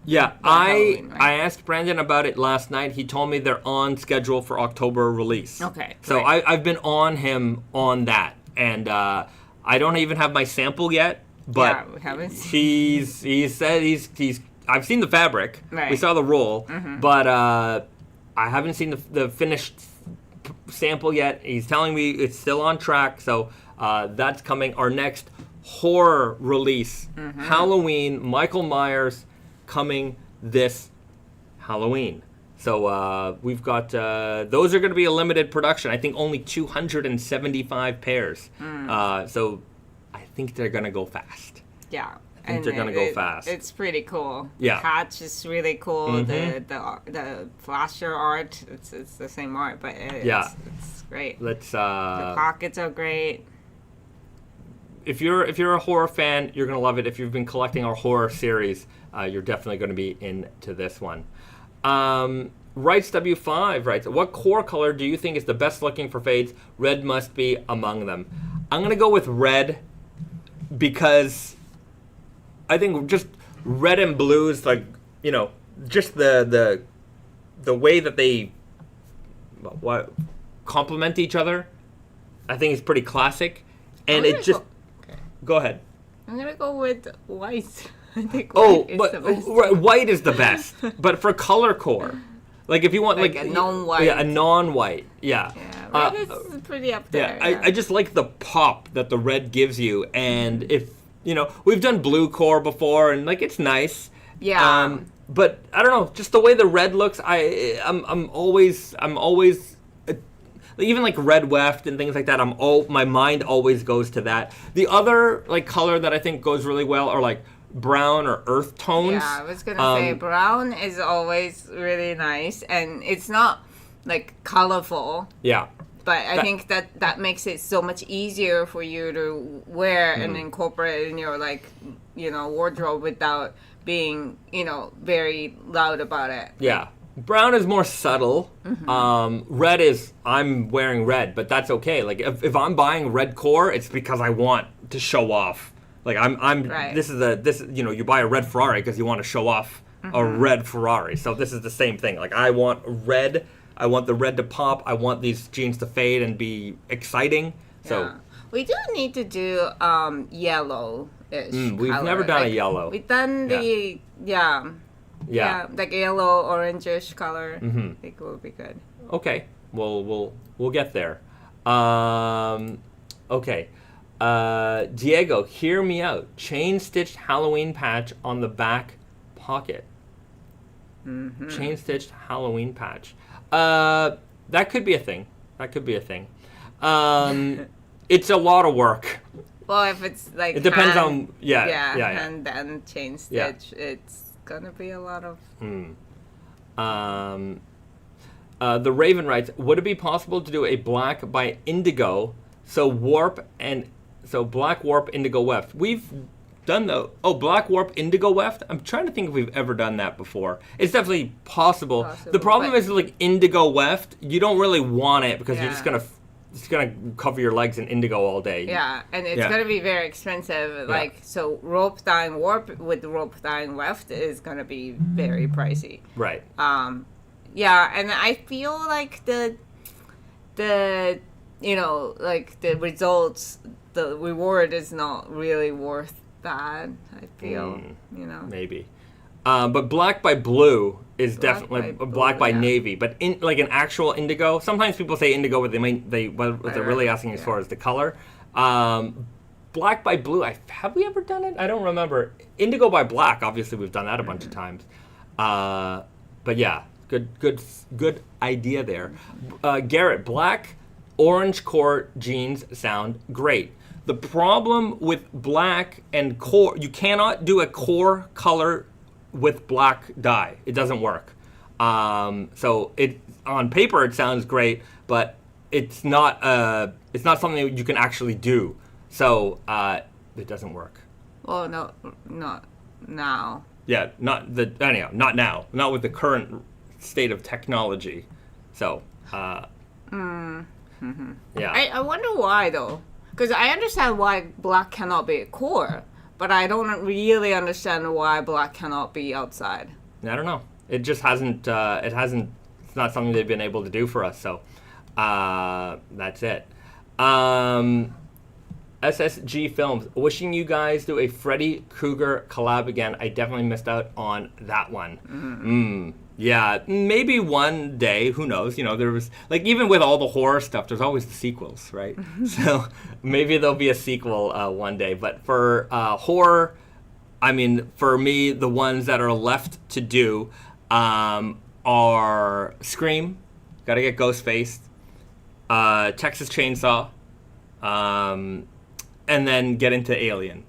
Yeah, Halloween, right? I asked Brandon about it last night. He told me they're on schedule for October release. Okay. So I've been on him on that, and I don't even have my sample yet. But we haven't he said he's. I've seen the fabric. Right. We saw the roll, but I haven't seen the finished sample yet. He's telling me it's still on track, so that's coming. Our next horror release, Halloween, Michael Myers, coming this Halloween. So we've got those are going to be a limited production. I think only 275 pairs. So I think they're going to go fast. Yeah. I think they're going to go fast. It's pretty cool. Yeah. The patch is really cool. The flasher art, it's the same art, but it's great. Let's. The pockets are great. If you're a horror fan, you're gonna love it. If you've been collecting our horror series, you're definitely going to be into this one. Rights W5 writes, what core color do you think is the best looking for fades? Red must be among them. I'm gonna go with red because I think just red and blue is like, just the way that they complement each other. I think it's pretty classic, and it just. Go ahead. I'm gonna go with white. I think white is the best. White is the best, but for color core, like if you want like a non-white, a non-white, red is pretty up there. I just like the pop that the red gives you, and if we've done blue core before, and like it's nice. Yeah. But I don't know, just the way the red looks. I'm always. Even like red weft and things like that, my mind always goes to that. The other like color that I think goes really well are like brown or earth tones. Yeah, I was gonna say brown is always really nice, and it's not like colorful. Yeah. But I think that makes it so much easier for you to wear and incorporate in your wardrobe without being very loud about it. Yeah. Brown is more subtle. Red is I'm wearing red, but that's okay. Like if I'm buying red core, it's because I want to show off. Like I'm right. This is you buy a red Ferrari because you want to show off a red Ferrari. So this is the same thing. Like I want red. I want the red to pop. I want these jeans to fade and be exciting. So we do need to do yellow-ish. We've color. never done a yellow. We've done the like yellow orangish color. I think it will be good. Okay, we'll get there. Okay, Diego, hear me out. Chain stitched Halloween patch on the back pocket. Chain stitched Halloween patch. That could be a thing. It's a lot of work. Well, if it's like it depends hand, on hand and chain stitch, it's gonna be a lot of. The Raven writes, would it be possible to do a black by indigo, so black warp indigo weft? We've done black warp indigo weft. I'm trying to think if we've ever done that before. It's definitely possible. The problem is like indigo weft, you don't really want it because you're just gonna. It's gonna cover your legs in indigo all day. Yeah, and it's gonna be very expensive. Like so, rope dyeing warp with rope dyeing weft is gonna be very pricey. Right. Yeah, and I feel like the results, the reward is not really worth that. I feel maybe. But black by blue is definitely by blue, black by yeah. navy. But in like an actual indigo, sometimes people say indigo, but what they're really asking as far as the color. Black by blue, have we ever done it? I don't remember. Indigo by black, obviously we've done that a bunch of times. But yeah, good idea there. Garrett, black, orange core jeans sound great. The problem with black and core, you cannot do a core color with black dye. It doesn't work. So it on paper it sounds great, but it's not something that you can actually do. So it doesn't work. Well, no, not now. Yeah, not now. Not with the current state of technology. So yeah. I wonder why though, because I understand why black cannot be a core, but I don't really understand why black cannot be outside. I don't know. It just hasn't. It's not something they've been able to do for us. So that's it. SSG Films, wishing you guys do a Freddy Krueger collab again. I definitely missed out on that one. Yeah, maybe one day. Who knows? You know, there was like even with all the horror stuff, there's always the sequels, right? So maybe there'll be a sequel one day. But for horror, I mean, for me, the ones that are left to do are Scream. Got to get Ghostface. Texas Chainsaw. And then get into Alien.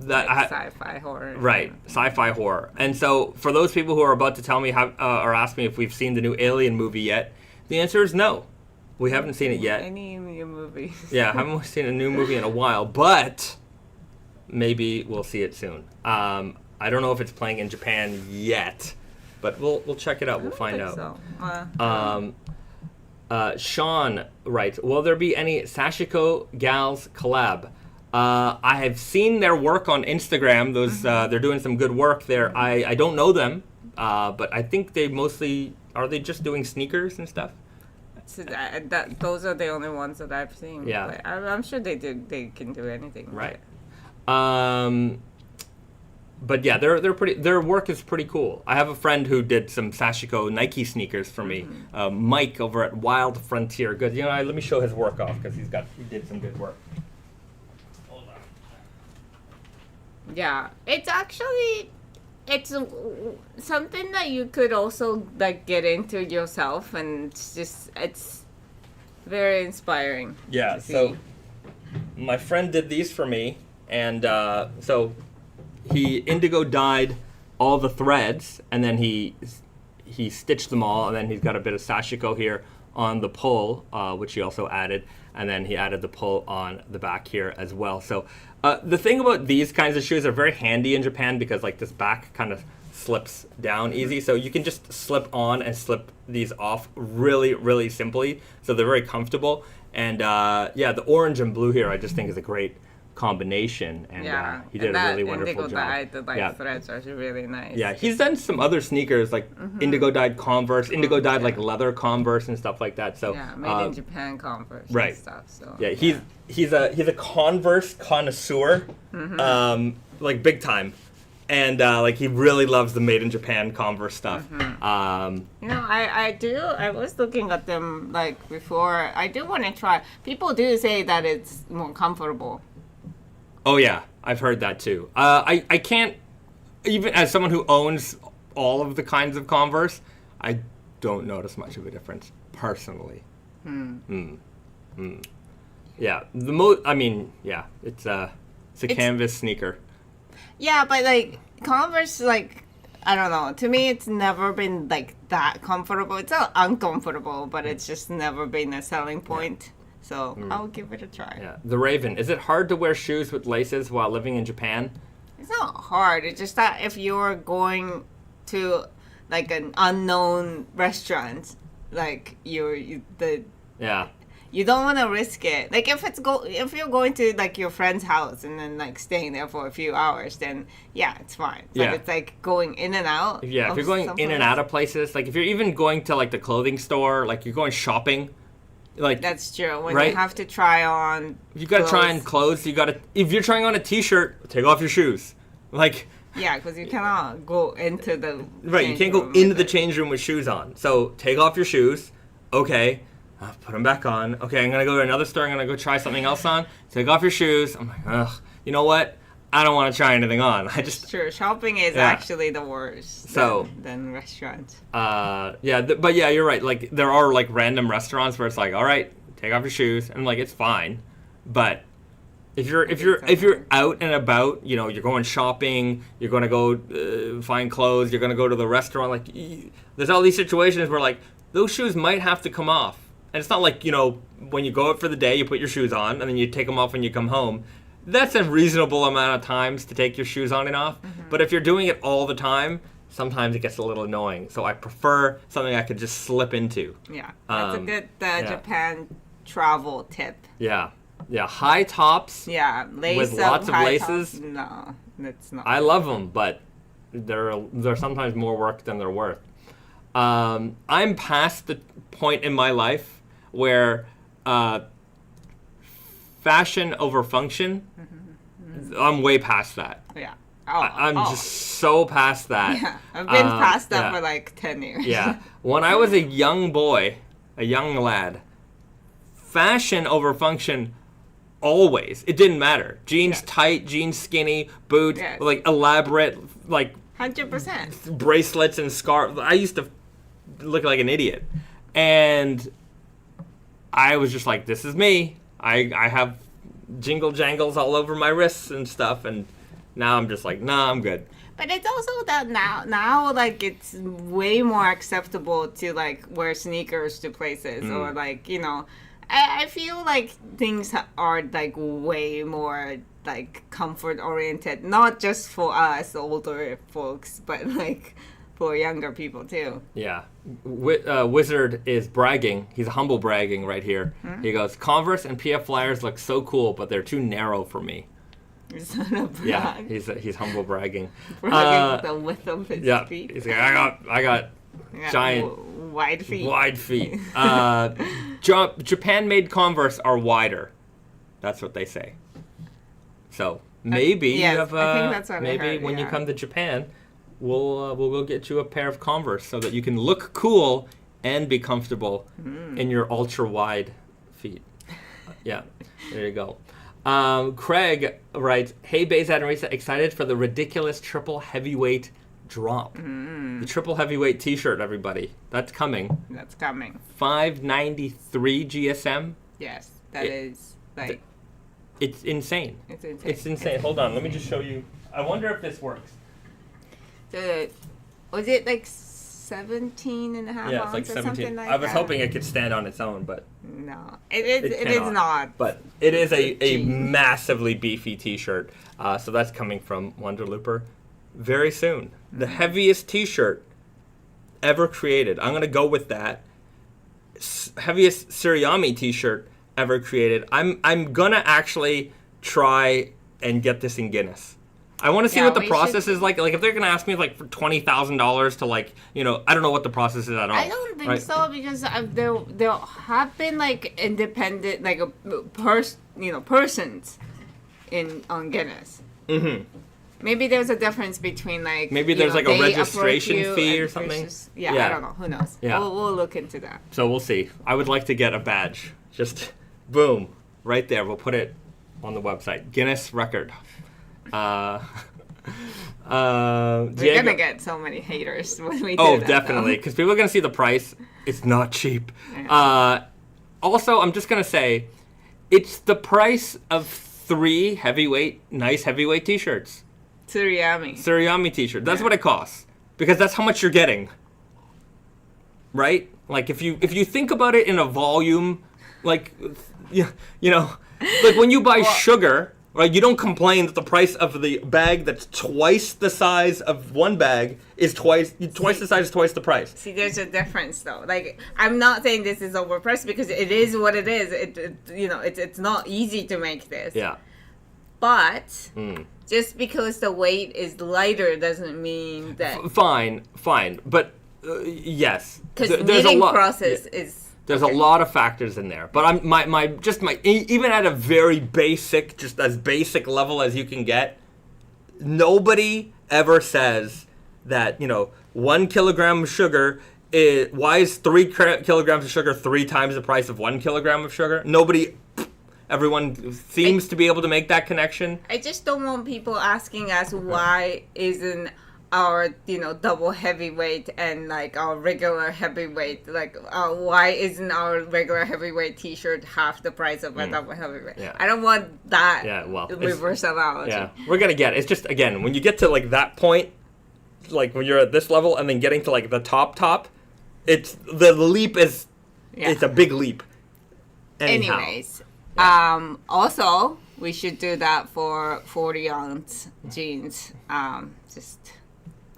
Like sci-fi horror. Right, sci-fi horror. And so for those people who are about to tell me or ask me if we've seen the new Alien movie yet, the answer is no. We haven't seen it yet. Any new movies. Yeah, I haven't seen a new movie in a while, but maybe we'll see it soon. I don't know if it's playing in Japan yet, but we'll check it out. We'll find out. So. Sean writes, will there be any Sashiko Gals collab? I have seen their work on Instagram. Those they're doing some good work there. I don't know them, but I think they mostly are they just doing sneakers and stuff. So those are the only ones that I've seen. Yeah, but I'm sure they can do anything. Right. But yeah, they're pretty. Their work is pretty cool. I have a friend who did some Sashiko Nike sneakers for me. Mike over at Wild Frontier. Good. You know, let me show his work off because he did some good work. Hold on. Yeah, it's something that you could also like get into yourself, and it's very inspiring. Yeah. So my friend did these for me, and so. He indigo dyed all the threads, and then he stitched them all, and then he's got a bit of sashiko here on the pull, which he also added, and then he added the pull on the back here as well. So the thing about these kinds of shoes are very handy in Japan because like this back kind of slips down easy, so you can just slip on and slip these off really, really simply. So they're very comfortable, and yeah, the orange and blue here I just think is a great combination, and he did a really wonderful job. The threads are really nice. Yeah, he's done some other sneakers like indigo dyed Converse, indigo dyed like leather Converse and stuff like that. So yeah, made in Japan Converse and stuff. So yeah, he's a Converse connoisseur, like big time, and like he really loves the made in Japan Converse stuff. You know, I was looking at them like before. I do want to try. People do say that it's more comfortable. Oh yeah, I've heard that too. I can't, even as someone who owns all of the kinds of Converse, I don't notice much of a difference personally. Yeah, it's a canvas sneaker. Yeah, but like Converse, like I don't know. To me, it's never been like that comfortable. It's not uncomfortable, but it's just never been a selling point. So I'll give it a try. Yeah, the Raven. Is it hard to wear shoes with laces while living in Japan? It's not hard. It's just that if you're going to like an unknown restaurant, like you don't want to risk it. Like if you're going to like your friend's house and then like staying there for a few hours, then yeah, it's fine. But it's like going in and out. Yeah, if you're going in and out of places, like if you're even going to like the clothing store, like you're going shopping. Like that's true. When you have to try on, you got to try on clothes. If you're trying on a T-shirt, take off your shoes. Like Yeah, because you cannot go into the Right, you change can't go room into with the it. change room with shoes on. So take off your shoes. Okay, put them back on. Okay, I'm gonna go to another store. I'm gonna go try something else on. Take off your shoes. I'm like, ugh. You know what? I don't want to try anything on. I just Sure, shopping is Yeah. actually the worst So- than restaurants. but yeah, you're right. Like there are like random restaurants where it's like, all right, take off your shoes, and like it's fine. But if you're out and about, you know, you're going shopping, you're going to go find clothes, you're going to go to the restaurant. Like there's all these situations where like those shoes might have to come off, and it's not like, you know, when you go out for the day, you put your shoes on and then you take them off when you come home. That's a reasonable amount of times to take your shoes on and off. But if you're doing it all the time, sometimes it gets a little annoying. So I prefer something I could just slip into. Yeah, that's a good yeah. Japan travel tip. Yeah. Yeah, high tops. Yeah, lace With up, lots of high laces? tops. No, that's not. I love them, but they're sometimes more work than they're worth. I'm past the point in my life where fashion over function. I'm way past that. Yeah. I'm just so past that. Yeah, I've been past that yeah. for like 10 years. Yeah. When I was a young boy, a young lad, fashion over function, always. It didn't matter. Jeans Yeah. tight, jeans skinny, boots, Yeah. like elaborate, like 100%. bracelets and scarves. I used to look like an idiot. And I was just like, this is me. I have jingle jangles all over my wrists and stuff. And now I'm just like, nah, I'm good. But it's also that now like it's way more acceptable to like wear sneakers to places or like, you know, I feel like things are like way more like comfort oriented, not just for us older folks, but like for younger people too. Yeah. Wizard is bragging. He's humble bragging right here. He goes, Converse and PF Flyers look so cool, but they're too narrow for me. Is that a brag? Yeah, he's humble bragging. Bragging the width of his Yeah, feet. he's like, I got Yeah, giant, wide feet. wide feet. Japan-made Converse are wider. That's what they say. So maybe yes, you have. I think that's what I maybe heard, when you yeah. come to Japan, we'll go get you a pair of Converse so that you can look cool and be comfortable in your ultra wide feet. Yeah, there you go. Craig writes, "Hey Bahzad and Risa, excited for the ridiculous triple heavyweight drop. The triple heavyweight T-shirt, everybody. That's coming. That's coming. $5.93 GSM. Yes, that is like It's insane. it's insane. It's insane. Hold on, let me just show you. I wonder if this works. Was it like 17 and a half Yeah, ounce it's like or 17. something like I was that? hoping it could stand on its own, but No, it is cannot. not. But it is a Jeez. massively beefy T-shirt. So that's coming from Wonder Looper very soon. The heaviest T-shirt ever created. I'm gonna go with that. Heaviest Suriyami T-shirt ever created. I'm gonna actually try and get this in Guinness. I want to see Yeah, what the we process should- is like. Like if they're gonna ask me like for $20,000 to like, you know, I don't know what the process is at all. I don't think right? so because there have been like independent like a persons on Guinness. Mm-hmm. Maybe there's a difference between like Maybe you there's know, like a they approach registration you fee and or something? yeah, Yeah. I don't know. Who knows? Yeah. We'll look into that. So we'll see. I would like to get a badge. Just boom, right there. We'll put it on the website. Guinness record. We're Diego- gonna get so many haters when we do Oh, that, definitely, though. because people are gonna see the price. It's not cheap. Also, I'm just gonna say, it's the price of 3 nice heavyweight T-shirts. Suriyami T-shirt. That's what it costs because that's how much you're getting. Right? Like if you think about it in a volume, like you know, like when you buy sugar, right? You don't complain that the price of the bag that's twice the size of one bag is twice the size, twice the price. See, there's a difference though. Like, I'm not saying this is overpriced because it is what it is. It's not easy to make this. Yeah. But just because the weight is lighter doesn't mean that Fine, but yes, because there's knitting process is. There's a lot of factors in there, but even at a very basic, just as basic level as you can get, nobody ever says that, 1 kilogram of sugar why is 3 kilograms of sugar 3 times the price of 1 kilogram of sugar? Everyone seems to be able to make that connection. I just don't want people asking us why isn't our, double heavyweight and like our regular heavyweight, like why isn't our regular heavyweight t-shirt half the price of a double heavyweight? Yeah. I don't want that reverse analogy. Yeah, we're going to get it. It's just, again, when you get to like that point, like when you're at this level and then getting to like the top, it's the leap is it's a big leap. Anyhow. Anyways, also we should do that for 40-ounce jeans.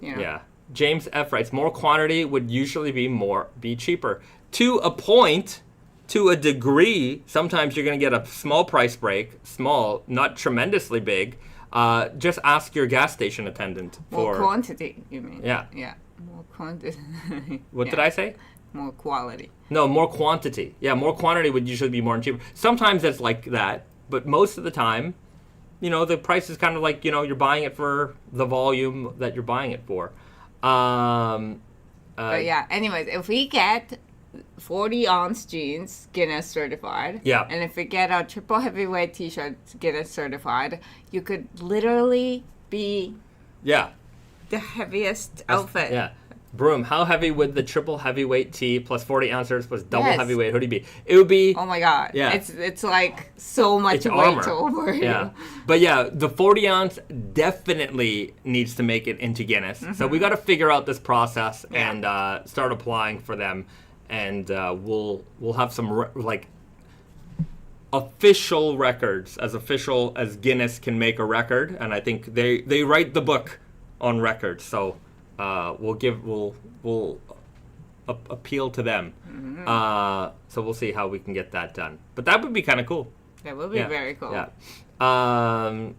Yeah. James F writes, more quantity would usually be cheaper. To a point, to a degree, sometimes you're going to get a small price break. Small, not tremendously big. Just ask your gas station attendant for... More quantity, you mean? Yeah. Yeah, more quantity. What did I say? More quality. No, more quantity. Yeah, more quantity would usually be more cheaper. Sometimes it's like that, but most of the time, the price is kind of like, you're buying it for the volume that you're buying it for. But yeah, anyways, if we get 40-ounce jeans Guinness certified, and if we get our triple heavyweight t-shirt Guinness certified, you could literally be the heaviest outfit. Yeah. Broom, how heavy would the triple heavyweight tee plus 40 ounces plus double heavyweight hoodie be? It would be... Oh my God. Yeah. It's like so much weight armor. over you. Yeah. But yeah, the 40 ounce definitely needs to make it into Guinness. Mm-hmm. So we got to figure out this process and start applying for them. And we'll have some official records, as Guinness can make a record. And I think they write the book on records. So... we'll appeal to them. Mm-hmm. So we'll see how we can get that done. But that would be kind of cool. That would be very cool. Yeah. All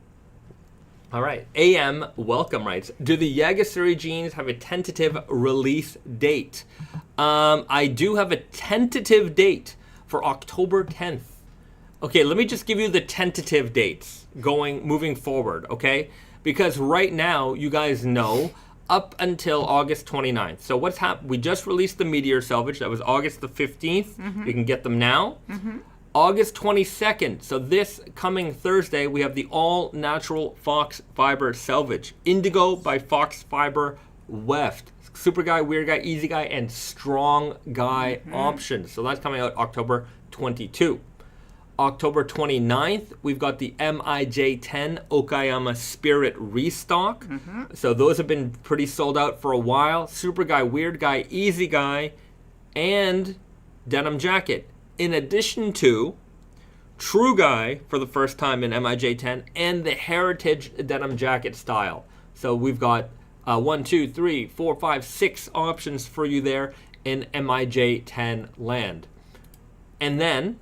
right. AM Welcome writes, do the Yagasuri jeans have a tentative release date? I do have a tentative date for October 10th. Okay, let me just give you the tentative dates moving forward, okay? Because right now, you guys know... up until August 29th. So what's happened? We just released the Meteor Selvage. That was August the 15th. Mm-hmm. You can get them now. Mm-hmm. August 22nd. So this coming Thursday, we have the all-natural Fox Fiber Selvage. Indigo by Fox Fiber Weft. Super Guy, Weird Guy, Easy Guy, and Strong Guy options. So that's coming out October 22. October 29th, we've got the MIJ10 Okayama Spirit restock. Mm-hmm. So those have been pretty sold out for a while. Super Guy, Weird Guy, Easy Guy, and Denim Jacket. In addition to True Guy for the first time in MIJ10 and the Heritage Denim Jacket style. So we've got 1, 2, 3, 4, 5, 6 options for you there in MIJ10 land. And then...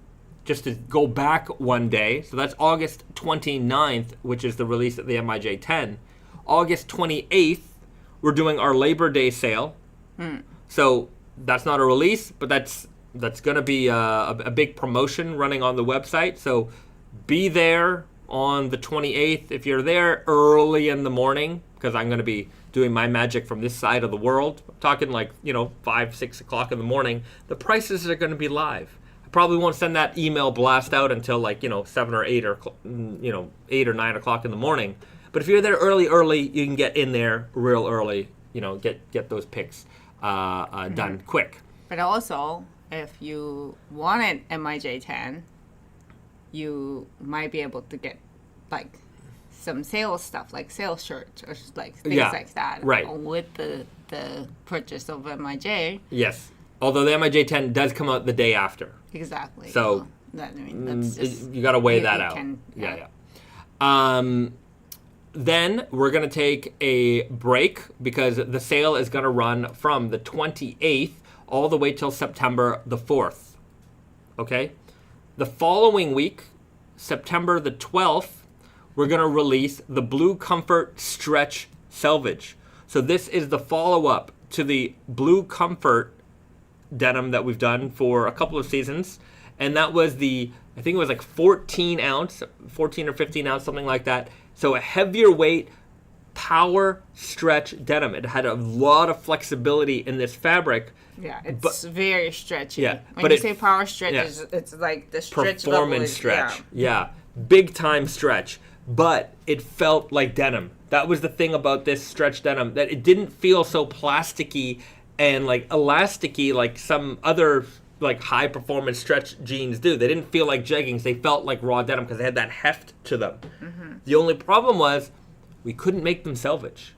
just to go back one day, so that's August 29th, which is the release of the MIJ10. August 28th, we're doing our Labor Day sale. So that's not a release, but that's going to be a big promotion running on the website. So be there on the 28th if you're there early in the morning, because I'm going to be doing my magic from this side of the world. I'm talking 5, 6 o'clock in the morning. The prices are going to be live. Probably won't send that email blast out until 7 or 8 or 8 or 9 o'clock in the morning. But if you're there early, you can get in there real early. Get those picks done quick. But also, if you wanted MIJ10, you might be able to get some sales stuff, like sales shirts or things like that, right? With the purchase of MIJ. Yes. Although the MIJ10 does come out the day after. Exactly. So that's just, you got to weigh that out. Yeah. Then we're going to take a break because the sale is going to run from the 28th all the way till September the 4th. Okay? The following week, September the 12th, we're going to release the Blue Comfort Stretch Selvage. So this is the follow-up to the Blue Comfort denim that we've done for a couple of seasons, and that was I think it was 14 or 15 ounce, something like that. So a heavier weight, power stretch denim. It had a lot of flexibility in this fabric. Yeah, it's very stretchy. Yeah, when but you say power stretch, yeah. it's like the stretch Performance level is, stretch. Yeah, big time stretch. But it felt like denim. That was the thing about this stretch denim, that it didn't feel so plasticky and like elasticy like some other like high performance stretch jeans do. They didn't feel like jeggings. They felt like raw denim because they had that heft to them. The only problem was we couldn't make them selvage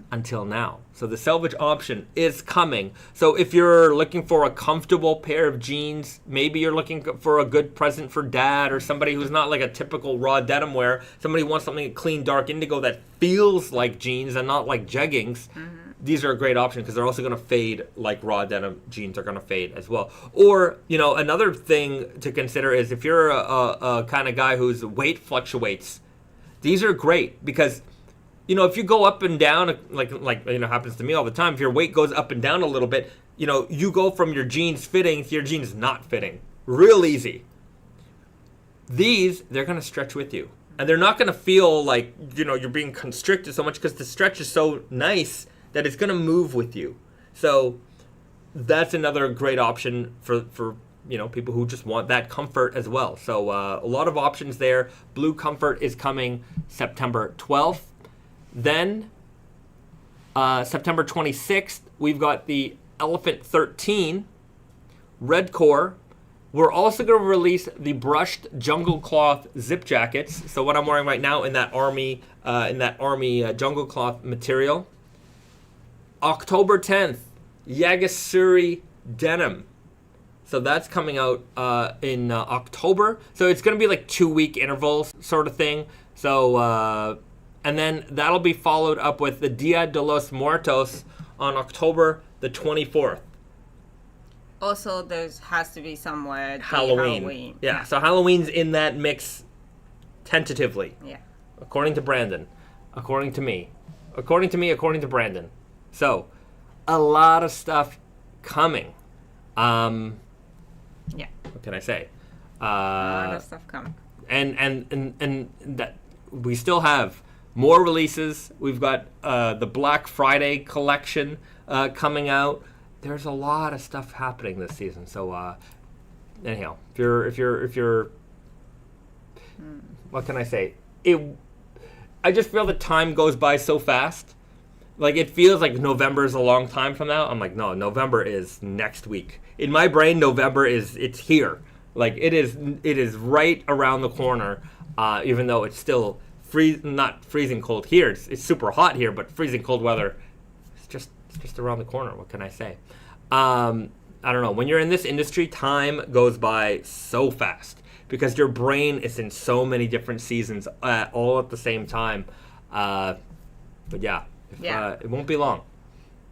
until now. So the selvage option is coming. So if you're looking for a comfortable pair of jeans, maybe you're looking for a good present for dad or somebody who's not like a typical raw denim wear, somebody who wants something clean, dark indigo that feels like jeans and not like jeggings, these are a great option because they're also going to fade like raw denim jeans are going to fade as well. Or, you know, another thing to consider is if you're a kind of guy whose weight fluctuates, these are great because, you know, if you go up and down, like you know, happens to me all the time, if your weight goes up and down a little bit, you know, you go from your jeans fitting to your jeans not fitting. Real easy. These, they're going to stretch with you. And they're not going to feel like, you know, you're being constricted so much because the stretch is so nice that it's going to move with you. So that's another great option for you know, people who just want that comfort as well. So a lot of options there. Blue Comfort is coming September 12th. Then September 26th, we've got the Elephant 13 Red Core. We're also going to release the brushed jungle cloth zip jackets. So what I'm wearing right now in that army jungle cloth material. October 10th, Yagasuri denim. So that's coming out in October. So it's going to be like 2-week intervals sort of thing. So, and then that'll be followed up with the Dia de los Muertos on October the 24th. Also, there has to be somewhere Halloween. Yeah, so Halloween's in that mix tentatively. Yeah. According to Brandon. According to me. According to Brandon. So, a lot of stuff coming. Yeah. What can I say? A lot of stuff coming. And that we still have more releases. We've got the Black Friday collection coming out. There's a lot of stuff happening this season. So anyhow, if you're what can I say? I just feel the time goes by so fast. Like, it feels like November is a long time from now. I'm like, no, November is next week. In my brain, November it's here. Like, it is right around the corner, even though it's still not freezing cold here. It's super hot here, but freezing cold weather, it's just around the corner. What can I say? I don't know. When you're in this industry, time goes by so fast because your brain is in so many different seasons all at the same time. But yeah. It won't be long.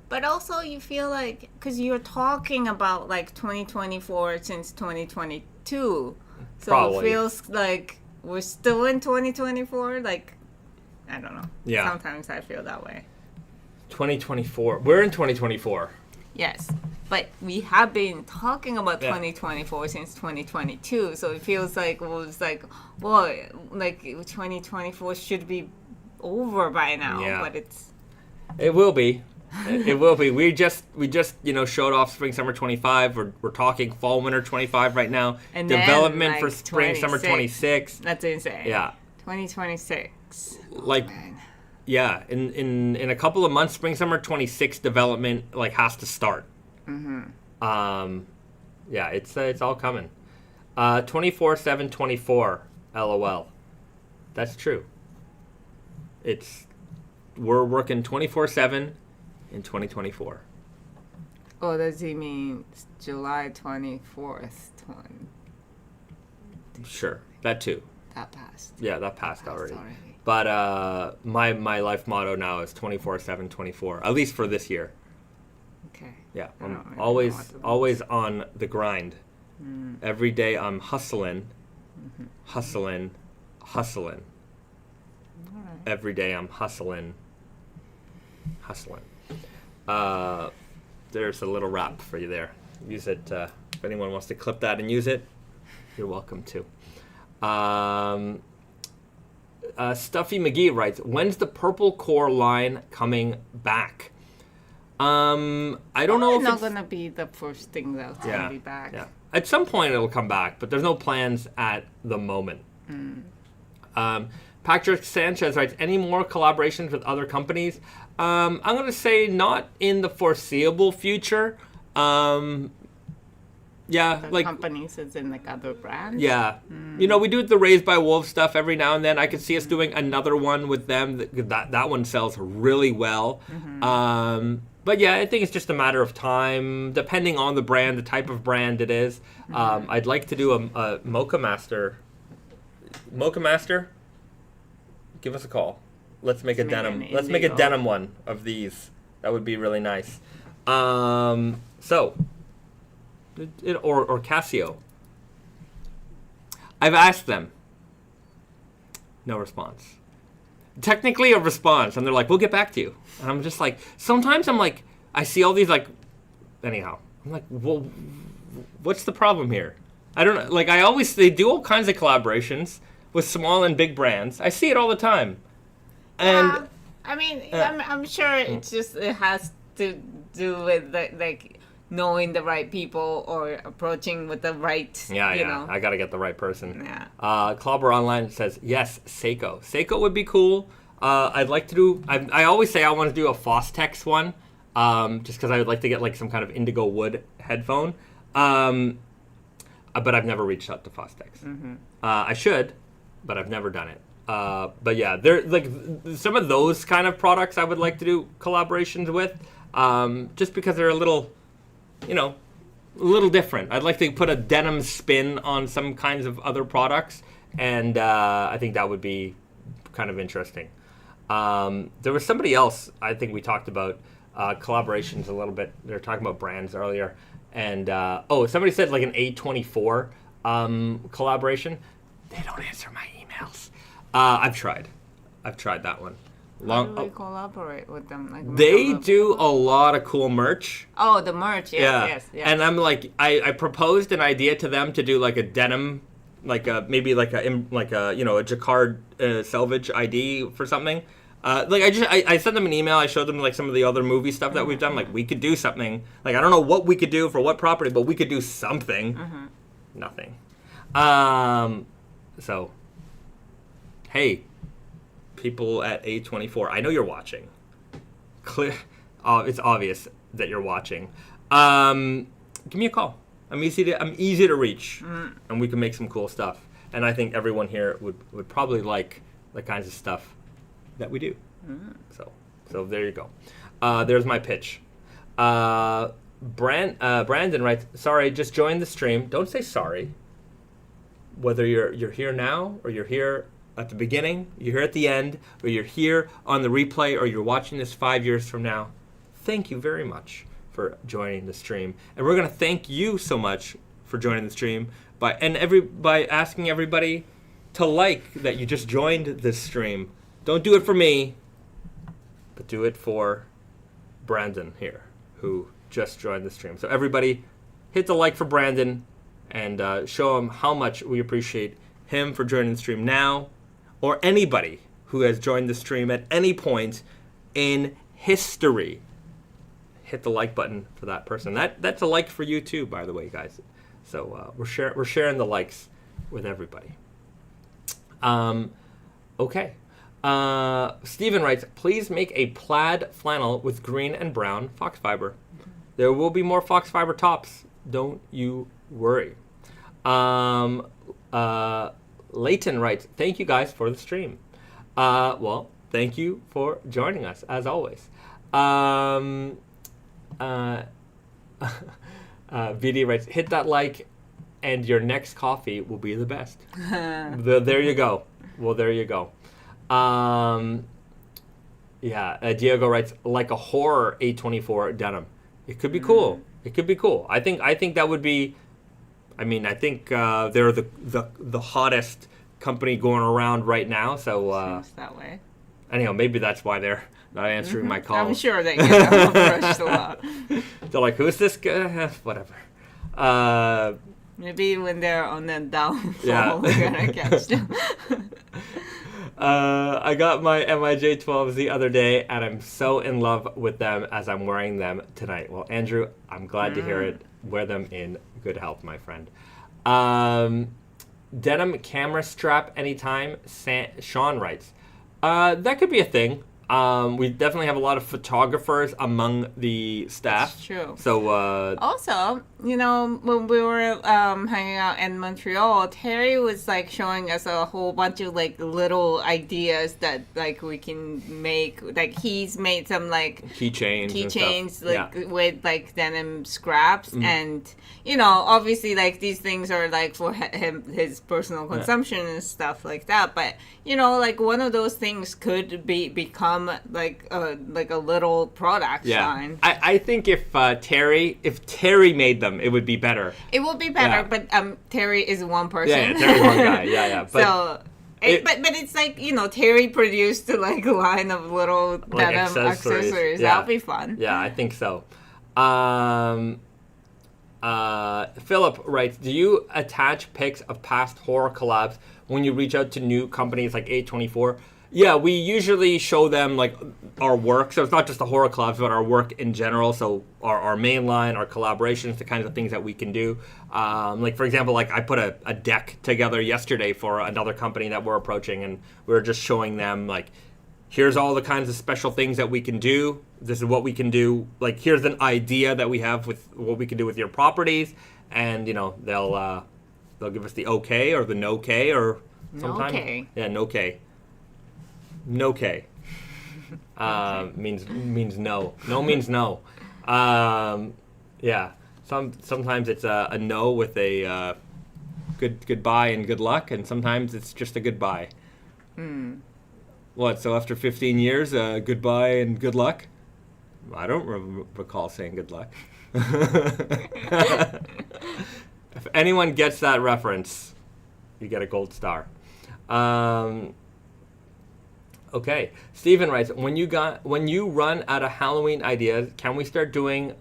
But also, you feel like, because you're talking about like 2024 since 2022, so Probably. It feels like we're still in 2024. Like, I don't know. Yeah. Sometimes I feel that way. 2024. We're in 2024. Yes, but we have been talking about 2024 since 2022, so it feels like it was like, well, like 2024 should be over by now, but it's. It will be. It will be. We just showed off spring summer 25. We're talking fall winter 25 right now. And development then, like, for spring summer 26. That's insane. Yeah. 2026. Like, yeah, in a couple of months, spring summer 26 development like has to start. Yeah, it's all coming. 24/7/24. LOL. That's true. We're working 24/7 in 2024. Oh, does he mean July 24th? Sure, that too. That passed. Yeah, that passed already. But my life motto now is 24/7/24. At least for this year. Okay. Yeah, I'm always on the grind. Every day I'm hustling. Every day I'm hustling. There's a little rap for you there. Use it. If anyone wants to clip that and use it, you're welcome to. Stuffy McGee writes, when's the Purple Core line coming back? I don't know if it's not it's gonna be the first thing that's gonna be back. Yeah. At some point it'll come back, but there's no plans at the moment. Patrick Sanchez writes, any more collaborations with other companies? I'm going to say not in the foreseeable future. Companies is in like other brands. Yeah. You know, we do the Raised by Wolves stuff every now and then. I could see us doing another one with them. That one sells really well. But yeah, I think it's just a matter of time, depending on the brand, the type of brand it is. I'd like to do a Mocha Master. Mocha Master, give us a call. Let's make a denim. Let's make a denim one of these. That would be really nice. Or Casio. I've asked them. No response. Technically a response, and they're like, we'll get back to you. And I'm just like, sometimes I'm like, I see all these like, anyhow. I'm like, well, what's the problem here? I don't know. Like, they do all kinds of collaborations with small and big brands. I see it all the time. And I mean, I'm sure it's just, it has to do with like knowing the right people or approaching with the right, you know. I got to get the right person. Yeah. Clobber Online says, yes, Seiko. Seiko would be cool. I'd like to do, I always say I want to do a Fostex one, just because I would like to get like some kind of indigo wood headphone. But I've never reached out to Fostex. I should, but I've never done it. But yeah, they're like some of those kind of products I would like to do collaborations with, just because they're a little, a little different. I'd like to put a denim spin on some kinds of other products, and I think that would be kind of interesting. There was somebody else I think we talked about collaborations a little bit. They were talking about brands earlier, and somebody said like an A24 collaboration. They don't answer my emails. I've tried that one. How do we collaborate with them? Like, they do a lot of cool merch. Oh, the merch, yes. And I'm like, I proposed an idea to them to do like a denim, like a jacquard selvage ID for something. I sent them an email. I showed them like some of the other movie stuff that we've done. Like, we could do something. Like, I don't know what we could do for what property, but we could do something. Nothing. So, hey, people at A24, I know you're watching. It's obvious that you're watching. Give me a call. I'm easy to reach, and we can make some cool stuff. And I think everyone here would probably like the kinds of stuff that we do. So there you go. There's my pitch. Brandon writes, sorry, just joined the stream. Don't say sorry. Whether you're here now or you're here at the beginning, you're here at the end, or you're here on the replay, or you're watching this 5 years from now, thank you very much for joining the stream. And we're going to thank you so much for joining the stream by asking everybody to like that you just joined this stream. Don't do it for me, but do it for Brandon here, who just joined the stream. So everybody, hit the like for Brandon and show him how much we appreciate him for joining the stream now, or anybody who has joined the stream at any point in history. Hit the like button for that person. That's a like for you too, by the way, guys. So we're sharing the likes with everybody. Okay. Steven writes, please make a plaid flannel with green and brown fox fiber. There will be more fox fiber tops. Don't you worry. Leighton writes, thank you guys for the stream. Well, thank you for joining us, as always. VD writes, hit that like and your next coffee will be the best. There you go. Well, there you go. Diego writes, like a horror A24 denim. It could be cool. It could be cool. I think that would be, I think they're the hottest company going around right now. So seems that way. Anyhow, maybe that's why they're not answering my calls. I'm sure they get approached a lot. They're like, who's this guy? Whatever. Maybe when they're on the downfall, we're gonna catch them. I got my MIJ12s the other day, and I'm so in love with them as I'm wearing them tonight. Well, Andrew, I'm glad to hear it. Wear them in good health, my friend. Denim camera strap anytime, Sean writes. That could be a thing. We definitely have a lot of photographers among the staff. That's true. So, also, when we were hanging out in Montreal, Terry was like showing us a whole bunch of like little ideas that like we can make. Like he's made some like keychains like with like denim scraps, and obviously like these things are like for his personal consumption and stuff like that. But like one of those things could become like a little product line. I think if Terry made them, it would be better. It would be better, but Terry is one person. Yeah, Terry's one guy. Yeah. But so, but it's like Terry produced like a line of little like denim accessories. Yeah. That'll be fun. Yeah, I think so. Philip writes, do you attach pics of past horror collabs when you reach out to new companies like A24? Yeah, we usually show them like our work. So it's not just the horror collabs, but our work in general. So our main line, our collaborations, the kinds of things that we can do. Like for example, like I put a deck together yesterday for another company that we're approaching, and we were just showing them like, here's all the kinds of special things that we can do. This is what we can do. Like here's an idea that we have with what we can do with your properties, and they'll give us the okay or the no K or sometimes no K. No K means no. No means no. Yeah. Sometimes it's a no with a goodbye and good luck, and sometimes it's just a goodbye. What? So after 15 years, goodbye and good luck? I don't recall saying good luck. If anyone gets that reference, you get a gold star. Okay, Steven writes, when you run out of Halloween ideas, can we start doing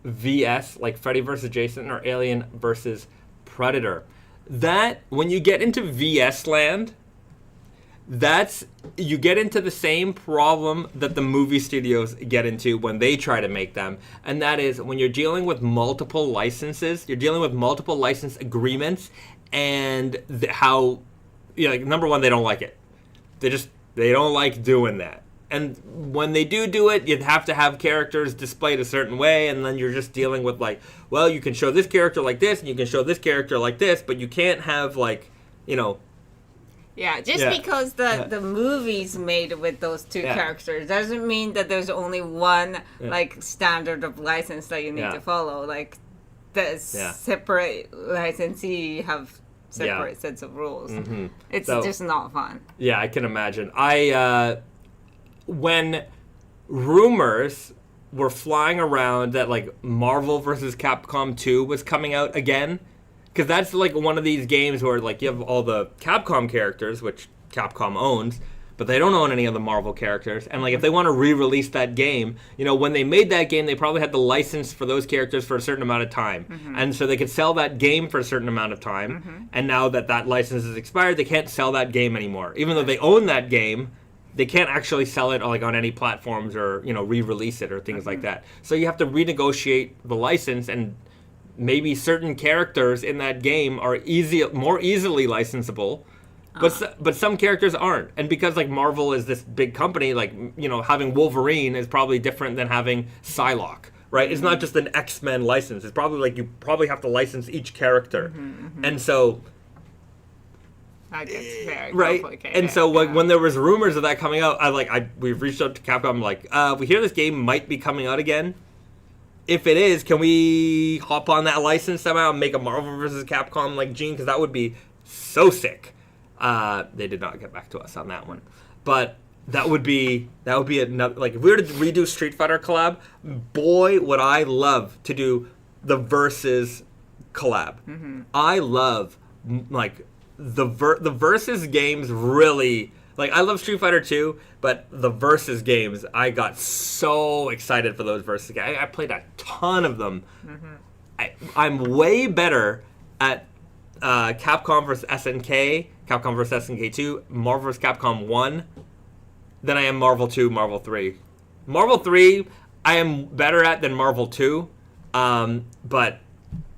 VS like Freddy vs. Jason or Alien vs. Predator? That when you get into VS land, you get into the same problem that the movie studios get into when they try to make them, and that is when you're dealing with multiple licenses, you're dealing with multiple license agreements, and how number one, they don't like it. They don't like doing that. And when they do it, you'd have to have characters displayed a certain way, and then you're just dealing with like, well, you can show this character like this, and you can show this character like this, but you can't have like, Yeah, because the movie's made with those two characters doesn't mean that there's only one like standard of license that you need to follow. Like the separate licensee have separate sets of rules. Mm-hmm. It's just not fun. Yeah, I can imagine. When rumors were flying around that like Marvel vs. Capcom 2 was coming out again, because that's like one of these games where like you have all the Capcom characters, which Capcom owns, but they don't own any of the Marvel characters. And like if they want to re-release that game, when they made that game, they probably had the license for those characters for a certain amount of time. Mm-hmm. And so they could sell that game for a certain amount of time. Mm-hmm. And now that license is expired, they can't sell that game anymore. Even though they own that game, they can't actually sell it like on any platforms or, re-release it or things like that. So you have to renegotiate the license, and maybe certain characters in that game are more easily licensable. But some characters aren't. And because like Marvel is this big company, like having Wolverine is probably different than having Psylocke, right? It's not just an X-Men license. It's probably like you probably have to license each character. Mm-hmm, mm-hmm. And so that gets very complicated. And so when there was rumors of that coming out, we've reached out to Capcom like, we hear this game might be coming out again. If it is, can we hop on that license somehow and make a Marvel vs. Capcom like Gene? Because that would be so sick. They did not get back to us on that one, but that would be another, like if we were to redo Street Fighter collab, boy would I love to do the versus collab. Mm-hmm. I love like the versus games really. Like, I love Street Fighter 2, but the versus games, I got so excited for those versus games. I played a ton of them. Mm-hmm. I'm way better at Capcom versus SNK Capcom vs. SNK 2, Marvel vs. Capcom 1, than I am Marvel 2, Marvel 3. Marvel 3, I am better at than Marvel 2, but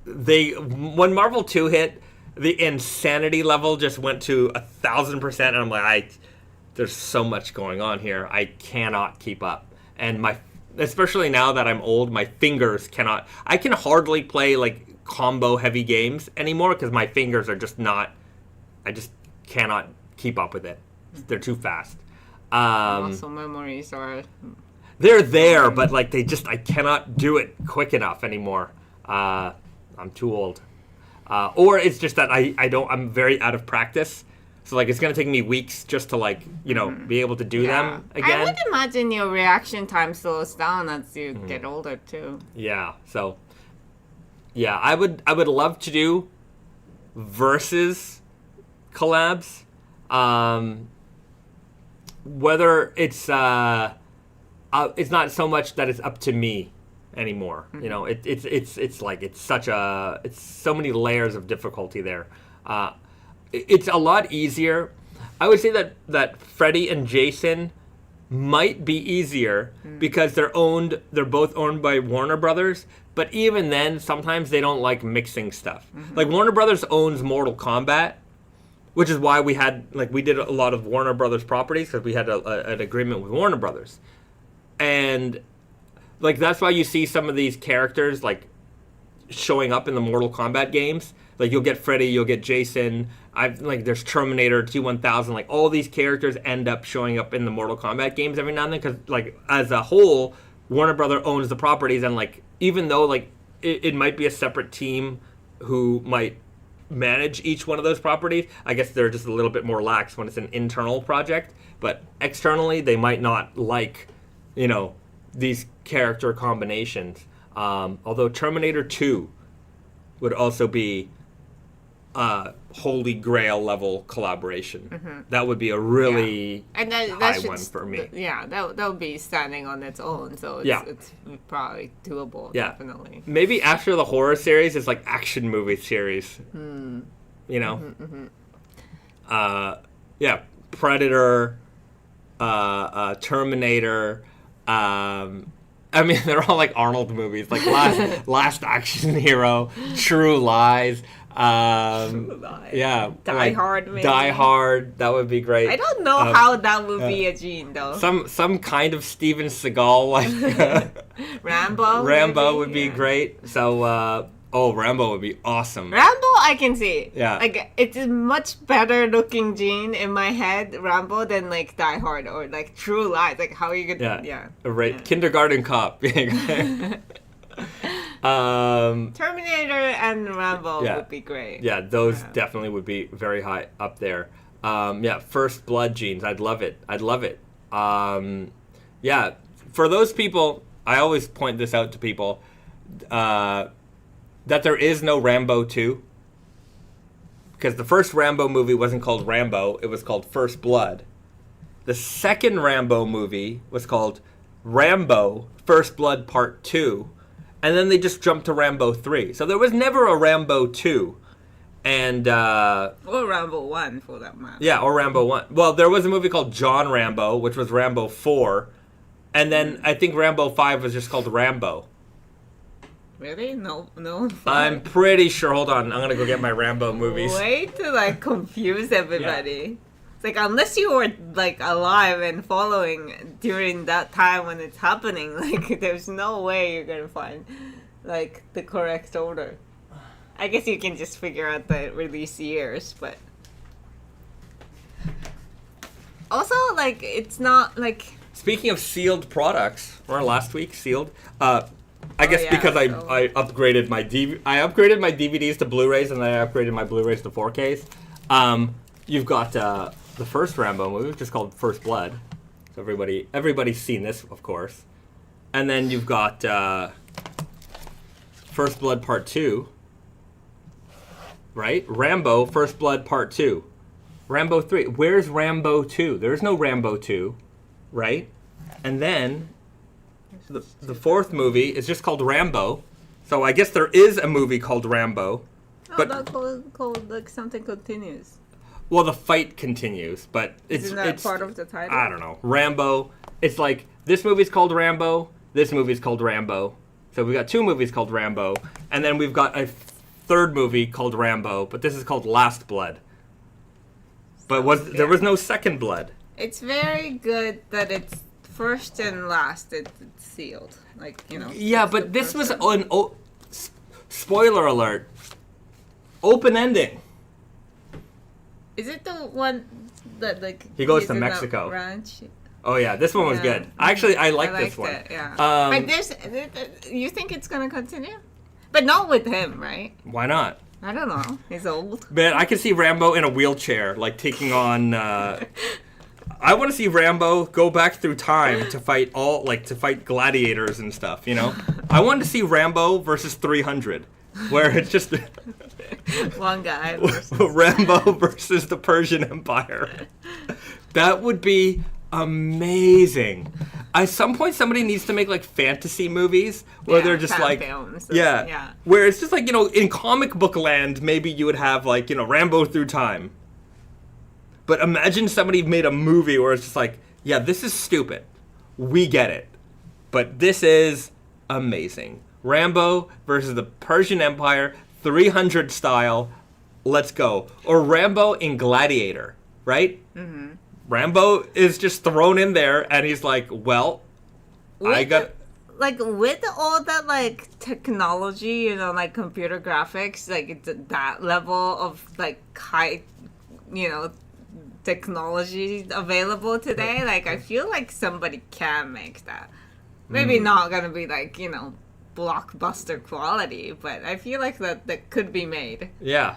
when Marvel 2 hit, the insanity level just went to 1,000%, and I'm like, there's so much going on here. I cannot keep up. And especially now that I'm old, my fingers cannot. I can hardly play like combo heavy games anymore because my fingers are just not. I just cannot keep up with it. They're too fast. Muscle memories are. They're there, but like I cannot do it quick enough anymore. I'm too old. Or it's just that I'm very out of practice. So, like, it's going to take me weeks just to, like, be able to do them again. I would imagine your reaction time slows down as you get older, too. Yeah. So, yeah, I would love to do versus collabs. Whether it's not so much that it's up to me anymore. It's so many layers of difficulty there. It's a lot easier. I would say that Freddy and Jason might be easier because they're both owned by Warner Brothers, but even then sometimes they don't like mixing stuff. Like Warner Brothers owns Mortal Kombat, which is why we did a lot of Warner Brothers properties because we had an agreement with Warner Brothers. And like that's why you see some of these characters like showing up in the Mortal Kombat games. Like you'll get Freddy, you'll get Jason. There's Terminator, T-1000. Like all these characters end up showing up in the Mortal Kombat games every now and then because like as a whole, Warner Brother owns the properties, and like even though like it might be a separate team who might manage each one of those properties, I guess they're just a little bit more lax when it's an internal project. But externally, they might not like these character combinations. Although Terminator 2 would also be holy grail level collaboration. That would be a really high one for me. That would be standing on its own. So it's probably doable. Yeah. Definitely. Maybe after the horror series, it's like action movie series. Predator, Terminator. I mean, they're all like Arnold movies, like Last Action Hero, True Lies. True Lies. Yeah. Die Hard, maybe. Die Hard, that would be great. I don't know how that would be a gene, though. Some kind of Steven Seagal, like Rambo. Rambo would be great. So, Rambo would be awesome. Rambo, I can see. Yeah. Like, it's a much better looking gene in my head, Rambo, than like Die Hard or like True Lies. Like, how you could. Yeah. Right. Yeah. Kindergarten Cop. Terminator and Rambo would be great. Yeah, those definitely would be very high up there. First Blood genes. I'd love it. For those people, I always point this out to people. That there is no Rambo 2. Because the first Rambo movie wasn't called Rambo, it was called First Blood. The second Rambo movie was called Rambo First Blood Part 2. And then they just jumped to Rambo 3. So there was never a Rambo 2. And or Rambo 1 for that matter. Yeah, or Rambo 1. Well, there was a movie called John Rambo, which was Rambo 4. And then I think Rambo 5 was just called Rambo. Really? No. I'm pretty sure. Hold on, I'm gonna go get my Rambo movies. Way to like confuse everybody. Yeah. It's like unless you were like alive and following during that time when it's happening, like there's no way you're gonna find like the correct order. I guess you can just figure out the release years, but also like it's not like. Speaking of sealed products, remember last week sealed. I guess because I upgraded my DVDs to Blu-rays and then I upgraded my Blu-rays to 4Ks. You've got the first Rambo movie, which is called First Blood. So everybody's seen this, of course. And then you've got First Blood Part 2. Right? Rambo First Blood Part 2. Rambo 3. Where's Rambo 2? There's no Rambo 2. Right? And then the fourth movie is just called Rambo. So I guess there is a movie called Rambo. But that's called like Something Continues. Well, the fight continues, but Isn't that it's part of the title? I don't know. Rambo. It's like this movie's called Rambo. This movie's called Rambo. So we've got 2 movies called Rambo, and then we've got a 3rd movie called Rambo, but this is called Last Blood. But there was no second blood. It's very good that it's first and last. It's sealed, like Yeah, but this was an spoiler alert. Open ending. Is it the one that like He goes he's to in the Mexico. ranch? Oh yeah, this one was Yeah. good. Actually, I like I this one. liked it, yeah. But you think it's gonna continue? But not with him, right? Why not? I don't know. He's old. Man, I can see Rambo in a wheelchair, like taking on. I want to see Rambo go back through time to fight gladiators and stuff. I wanted to see Rambo versus 300, where it's just One guy. Rambo versus the Persian Empire. That would be amazing. At some point, somebody needs to make like fantasy movies where they're just like, films. yeah, where it's just like in comic book land, maybe you would have like Rambo through time. But imagine somebody made a movie where it's just like, yeah, this is stupid, we get it, but this is amazing. Rambo versus the Persian Empire, 300 style. Let's go. Or Rambo in Gladiator, right? Mm-hmm. Rambo is just thrown in there, and he's like, "Well, with all that like technology, like computer graphics, like that level of like high, technology available today. Like I feel like somebody can make that. Maybe not gonna be like blockbuster quality, but I feel like that could be made. Yeah,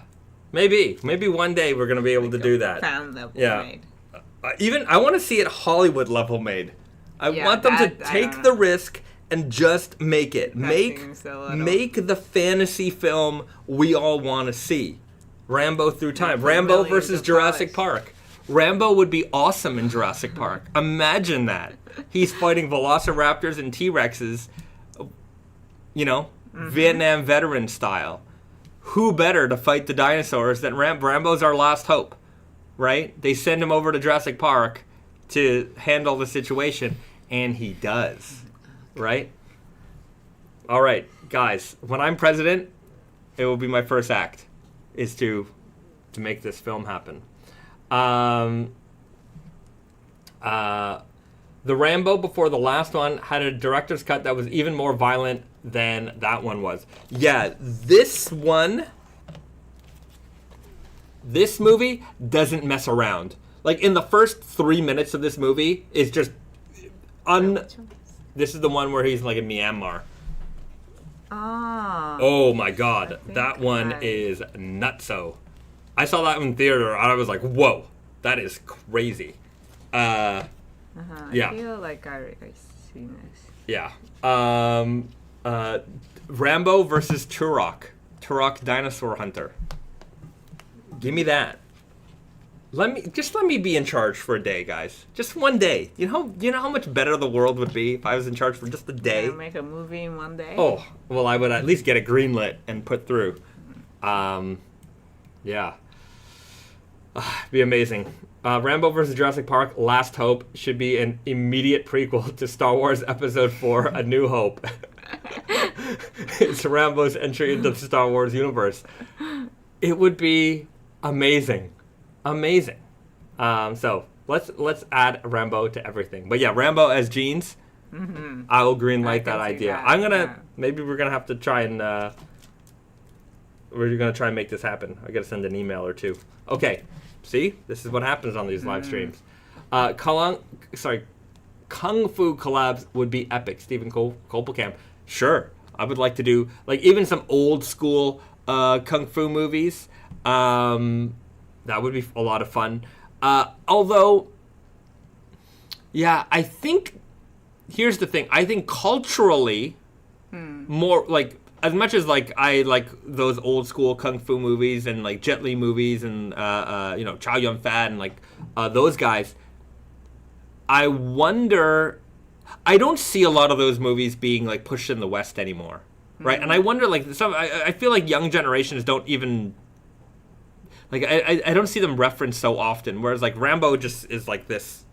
maybe one day we're gonna be able to do that. Fan level made. Even I want to see it Hollywood level made. I want them to take the risk and just make it. Make the fantasy film we all want to see. Rambo through time. Rambo versus Jurassic Park. Rambo would be awesome in Jurassic Park. Imagine that. He's fighting velociraptors and T-Rexes, Vietnam veteran style. Who better to fight the dinosaurs than Rambo's our last hope. Right? They send him over to Jurassic Park to handle the situation, and he does. Right? All right, guys. When I'm president, it will be my first act, is to make this film happen. The Rambo before the last one had a director's cut that was even more violent than that one was. Yeah, this movie doesn't mess around. Like in the first 3 minutes of this movie is just This is the one where he's like in Myanmar. Oh my God, that one is nutso. I saw that in theater and I was like, whoa, that is crazy. Yeah. I feel like I've seen this. Yeah. Rambo versus Turok. Turok Dinosaur Hunter. Give me that. Let me be in charge for a day, guys. Just one day. You know how much better the world would be if I was in charge for just a day? Can I make a movie in one day? Oh, well, I would at least get it greenlit and put through. Yeah. Be amazing. Rambo vs. Jurassic Park, Last Hope should be an immediate prequel to Star Wars Episode 4, A New Hope. It's Rambo's entry into the Star Wars universe. It would be amazing. Amazing. So let's add Rambo to everything. But yeah, Rambo as Jeans, I will greenlight that idea. Maybe we're gonna have to try and we're gonna try and make this happen. I gotta send an email or two. Okay, see, this is what happens on these live streams. Kung Fu collabs would be epic. Stephen Kopelkamp. Sure, I would like to do like even some old school Kung Fu movies. That would be a lot of fun. Although, yeah, I think, here's the thing. I think culturally, more, like, as much as, like, I like those old school Kung Fu movies and, like, Jet Li movies and, Chow Yun-fat and, like, those guys, I wonder, I don't see a lot of those movies being, like, pushed in the West anymore, right? And I wonder, like, I feel like young generations don't even... Like I don't see them referenced so often. Whereas like Rambo just is like this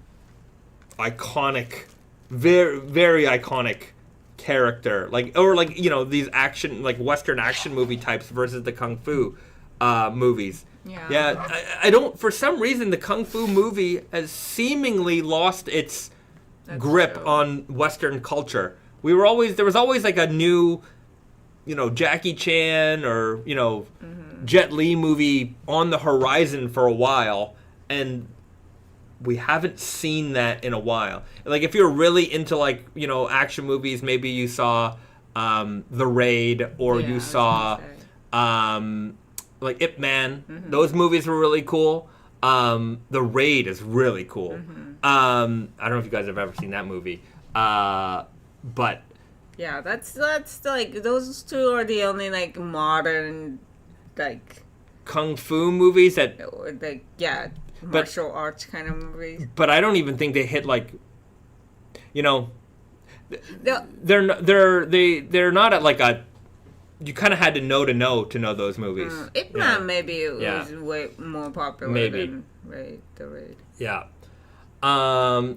iconic, very very iconic character. Like or like these action like Western action movie types versus the kung fu movies. Yeah. I don't. For some reason, the kung fu movie has seemingly lost its grip on Western culture. There was always like a new, Jackie Chan or Jet Li movie on the horizon for a while, and we haven't seen that in a while. Like if you're really into like action movies, maybe you saw The Raid or you saw like Ip Man. Those movies were really cool. The Raid is really cool. I don't know if you guys have ever seen that movie, but yeah, that's like those two are the only like modern like kung fu movies that like martial arts kind of movies. But I don't even think they hit like they're not at like a. You kind of had to know those movies. Ip Man maybe it was way more popular than The Raid. Yeah.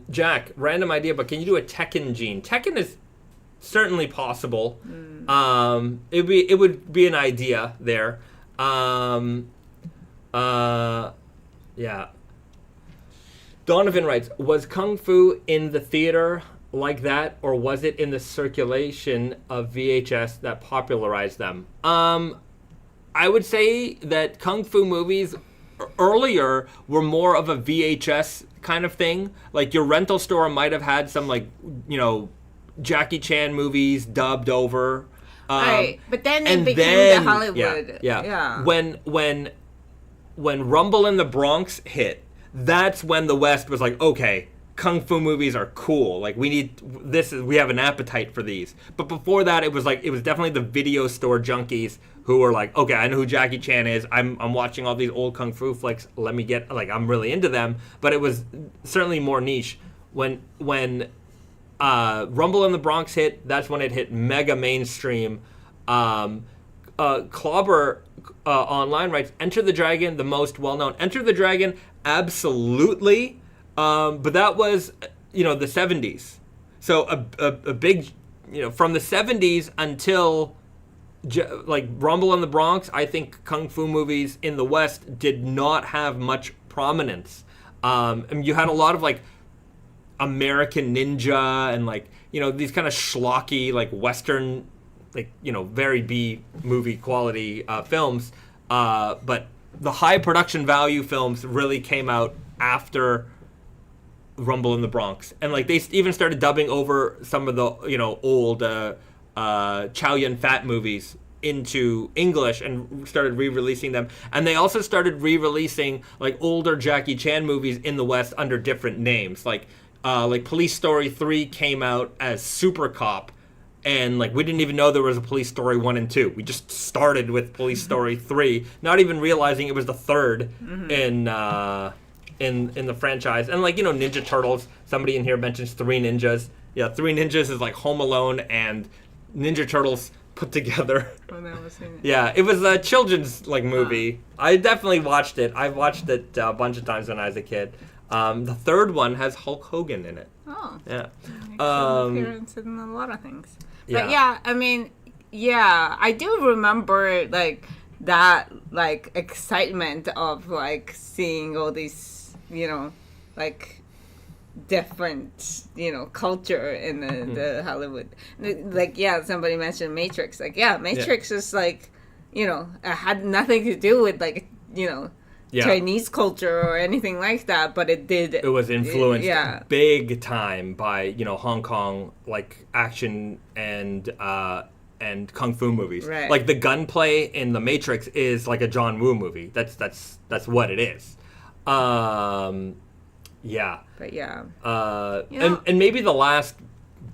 Jack, random idea, but can you do a Tekken gene? Tekken is certainly possible. It would be an idea there. Yeah. Donovan writes, was Kung Fu in the theater like that, or was it in the circulation of VHS that popularized them? I would say that Kung Fu movies earlier were more of a VHS kind of thing. Like your rental store might have had some like, Jackie Chan movies dubbed over. Right, but then it became the Hollywood. Yeah. When Rumble in the Bronx hit, that's when the West was like, okay, Kung Fu movies are cool. Like we have an appetite for these. But before that, it was definitely the video store junkies who were like, okay, I know who Jackie Chan is. I'm watching all these old Kung Fu flicks. Let me get I'm really into them. But it was certainly more niche. When Rumble in the Bronx hit, that's when it hit mega mainstream. Clobber online writes, Enter the Dragon, the most well-known. Enter the Dragon, absolutely. But that was, the 70s. So a big, from the 70s until like Rumble in the Bronx, I think Kung Fu movies in the West did not have much prominence. And you had a lot of like American Ninja and like, these kind of schlocky, like Western, like, very B movie quality films. But the high production value films really came out after Rumble in the Bronx, and like they even started dubbing over some of the old Chow Yun Fat movies into English and started re-releasing them. And they also started re-releasing like older Jackie Chan movies in the West under different names. Like Police Story 3 came out as Super Cop, and like we didn't even know there was a Police Story 1 and 2. We just started with Police Story 3, not even realizing it was the third in the franchise. And like, Ninja Turtles, somebody in here mentions Three Ninjas. Yeah, Three Ninjas is like Home Alone and Ninja Turtles put together. I've never seen it. Yeah, it was a children's like movie. I definitely watched it. I watched it a bunch of times when I was a kid. The third one has Hulk Hogan in it. Oh. Yeah. Makes an appearance in a lot of things. Yeah. But yeah, I mean, I do remember like that like excitement of like seeing all these like different, culture in the Hollywood. Like, somebody mentioned Matrix. Like, Matrix is like, it had nothing to do with like, Chinese culture or anything like that, but it did. It was influenced big time by, Hong Kong, like action and kung fu movies. Right. Like the gunplay in The Matrix is like a John Woo movie. That's what it is. Yeah. But yeah. And maybe the last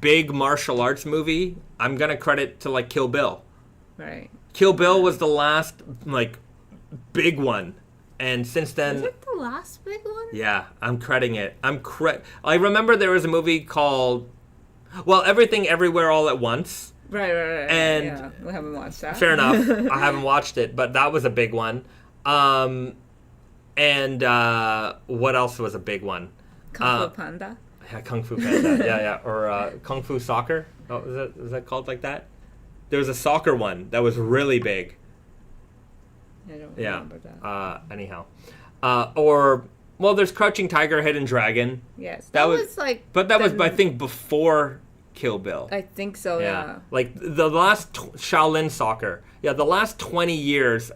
big martial arts movie, I'm gonna credit to like Kill Bill. Right. Kill Bill was the last like big one, and since then. Was it the last big one? Yeah, I'm crediting it. I remember there was a movie called, Everything Everywhere All at Once. Right. And we haven't watched that. Fair enough. I haven't watched it, but that was a big one. And what else was a big one? Kung Fu Panda. Yeah, Kung Fu Panda. yeah. Or Kung Fu Soccer. Oh, is that called like that? There was a soccer one that was really big. I don't remember that. Anyhow. Well, there's Crouching Tiger, Hidden Dragon. Yes. That was like... But that was, I think, before Kill Bill. I think so, yeah. Like, the last Shaolin Soccer. Yeah, the last 20 years,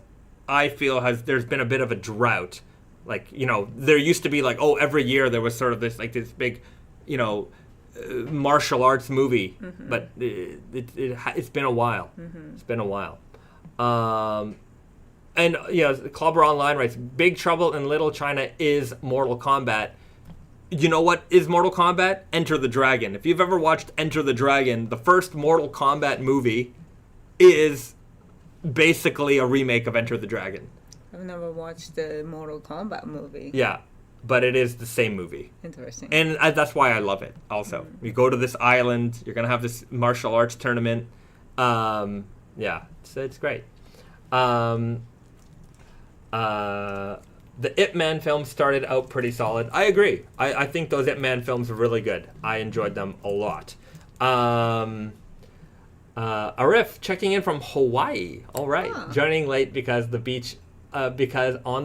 I feel, there's been a bit of a drought. Like, there used to be, like, every year there was sort of this big, martial arts movie. Mm-hmm. But it's been a while. Mm-hmm. It's been a while. And, Clubber Online writes, Big Trouble in Little China is Mortal Kombat. You know what is Mortal Kombat? Enter the Dragon. If you've ever watched Enter the Dragon, the first Mortal Kombat movie is basically a remake of Enter the Dragon. I've never watched the Mortal Kombat movie. Yeah, but it is the same movie. Interesting. And that's why I love it also. Mm-hmm. You go to this island, you're going to have this martial arts tournament. It's great. The Ip Man films started out pretty solid. I agree. I think those Ip Man films are really good. I enjoyed them a lot. Arif checking in from Hawaii. All right, joining late because on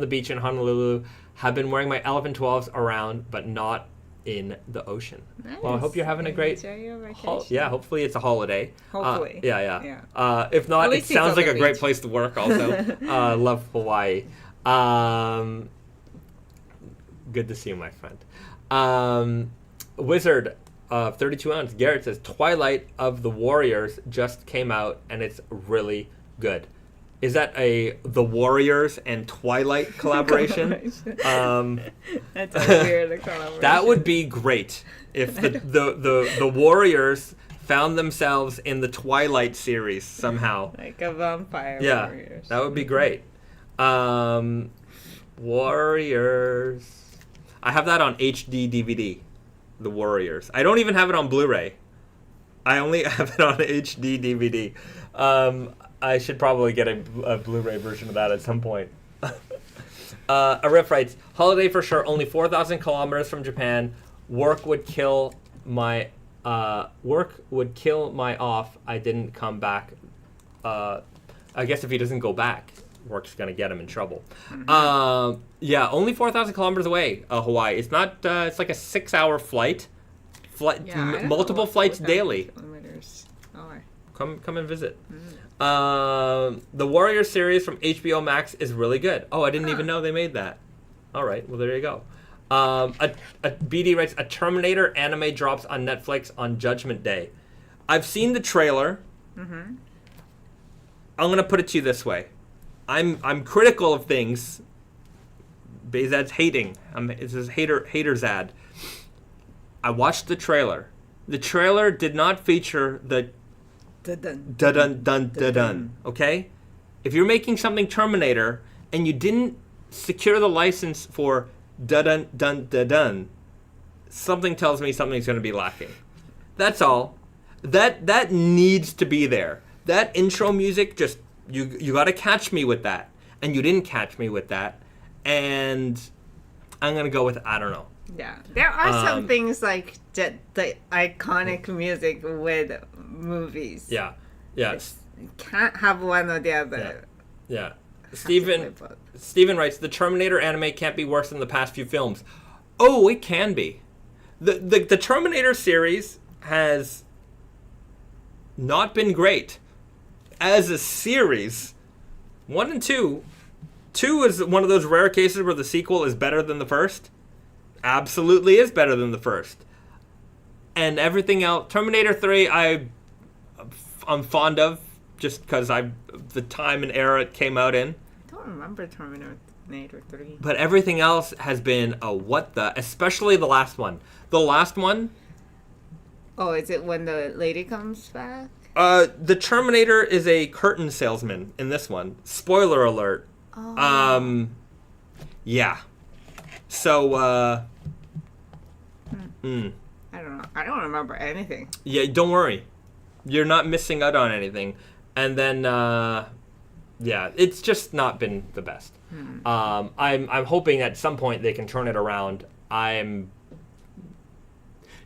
the beach in Honolulu, have been wearing my Elephant 12s around, but not in the ocean. Nice. Well, I hope you're having a great. Enjoy your vacation. Hopefully it's a holiday. Hopefully. Yeah. If not, it sounds like a great place to work. Also, love Hawaii. Good to see you, my friend. Wizard of 32 ounce Garrett says Twilight of the Warriors just came out and it's really good. Is that a The Warriors and Twilight collaboration? That's a weird collaboration. That would be great if the Warriors found themselves in the Twilight series somehow. Like a vampire warriors. That would be great. Warriors. I have that on HD DVD. The Warriors. I don't even have it on Blu-ray. I only have it on HD DVD. I should probably get a Blu-ray version of that at some point. Arif writes, holiday for sure, only 4,000 kilometers from Japan. Work would kill my off. I didn't come back. I guess if he doesn't go back, work's going to get him in trouble. Mm-hmm. Only 4,000 kilometers away, Hawaii. It's not, it's like a 6-hour flight. Multiple flights daily. Kilometers. Oh, Come and visit. Mm. The Warrior series from HBO Max is really good. Oh, I didn't even know they made that. All right, well, there you go. BD writes, a Terminator anime drops on Netflix on Judgment Day. I've seen the trailer. Mm-hmm. I'm going to put it to you this way. I'm critical of things. Bahzad's hating. It's his hater's ad. I watched the trailer. The trailer did not feature the dun. Okay? If you're making something Terminator and you didn't secure the license for dun, something tells me something's going to be lacking. That's all. That needs to be there. That intro music, just you got to catch me with that, and you didn't catch me with that, and I'm gonna go with I don't know. Yeah, there are some things like the iconic music with movies. Yeah. You can't have one or the other. Yeah. Steven writes, the Terminator anime can't be worse than the past few films. Oh, it can be. The Terminator series has not been great as a series. 1 and 2. 2 is one of those rare cases where the sequel is better than the first. Absolutely is better than the first. And everything else, Terminator 3, I'm fond of, just because the time and era it came out in. I don't remember Terminator 3. But everything else has been a what the, especially the last one. The last one. Oh, is it when the lady comes back? The Terminator is a curtain salesman in this one. Spoiler alert. Oh. Yeah. So, I don't know. I don't remember anything. Yeah, don't worry. You're not missing out on anything. And then, Yeah, it's just not been the best. I'm hoping at some point they can turn it around.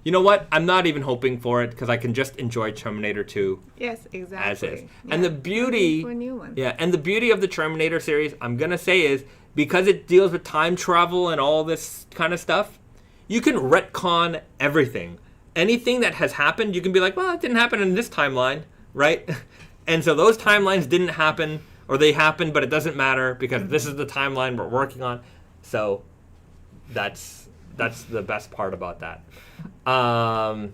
You know what? I'm not even hoping for it because I can just enjoy Terminator 2. Yes, exactly. As is. Yeah. And the beauty, For a new one. yeah, and the beauty of the Terminator series, I'm gonna say, is because it deals with time travel and all this kind of stuff, you can retcon everything. Anything that has happened, you can be like, well, it didn't happen in this timeline, right? And so those timelines didn't happen, or they happened, but it doesn't matter because this is the timeline we're working on. So that's the best part about that. Yeah,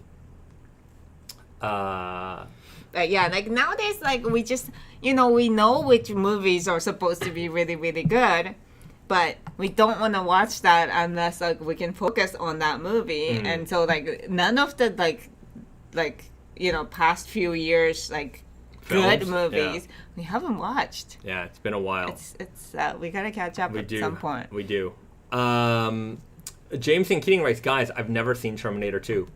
like nowadays, like we just, we know which movies are supposed to be really, really good, but we don't want to watch that unless like we can focus on that movie. And so like none of the past few years good Films? movies Yeah. we haven't watched. Yeah, it's been a while. It's we gotta catch up at some point. We do. James and Keating writes, guys, I've never seen Terminator 2.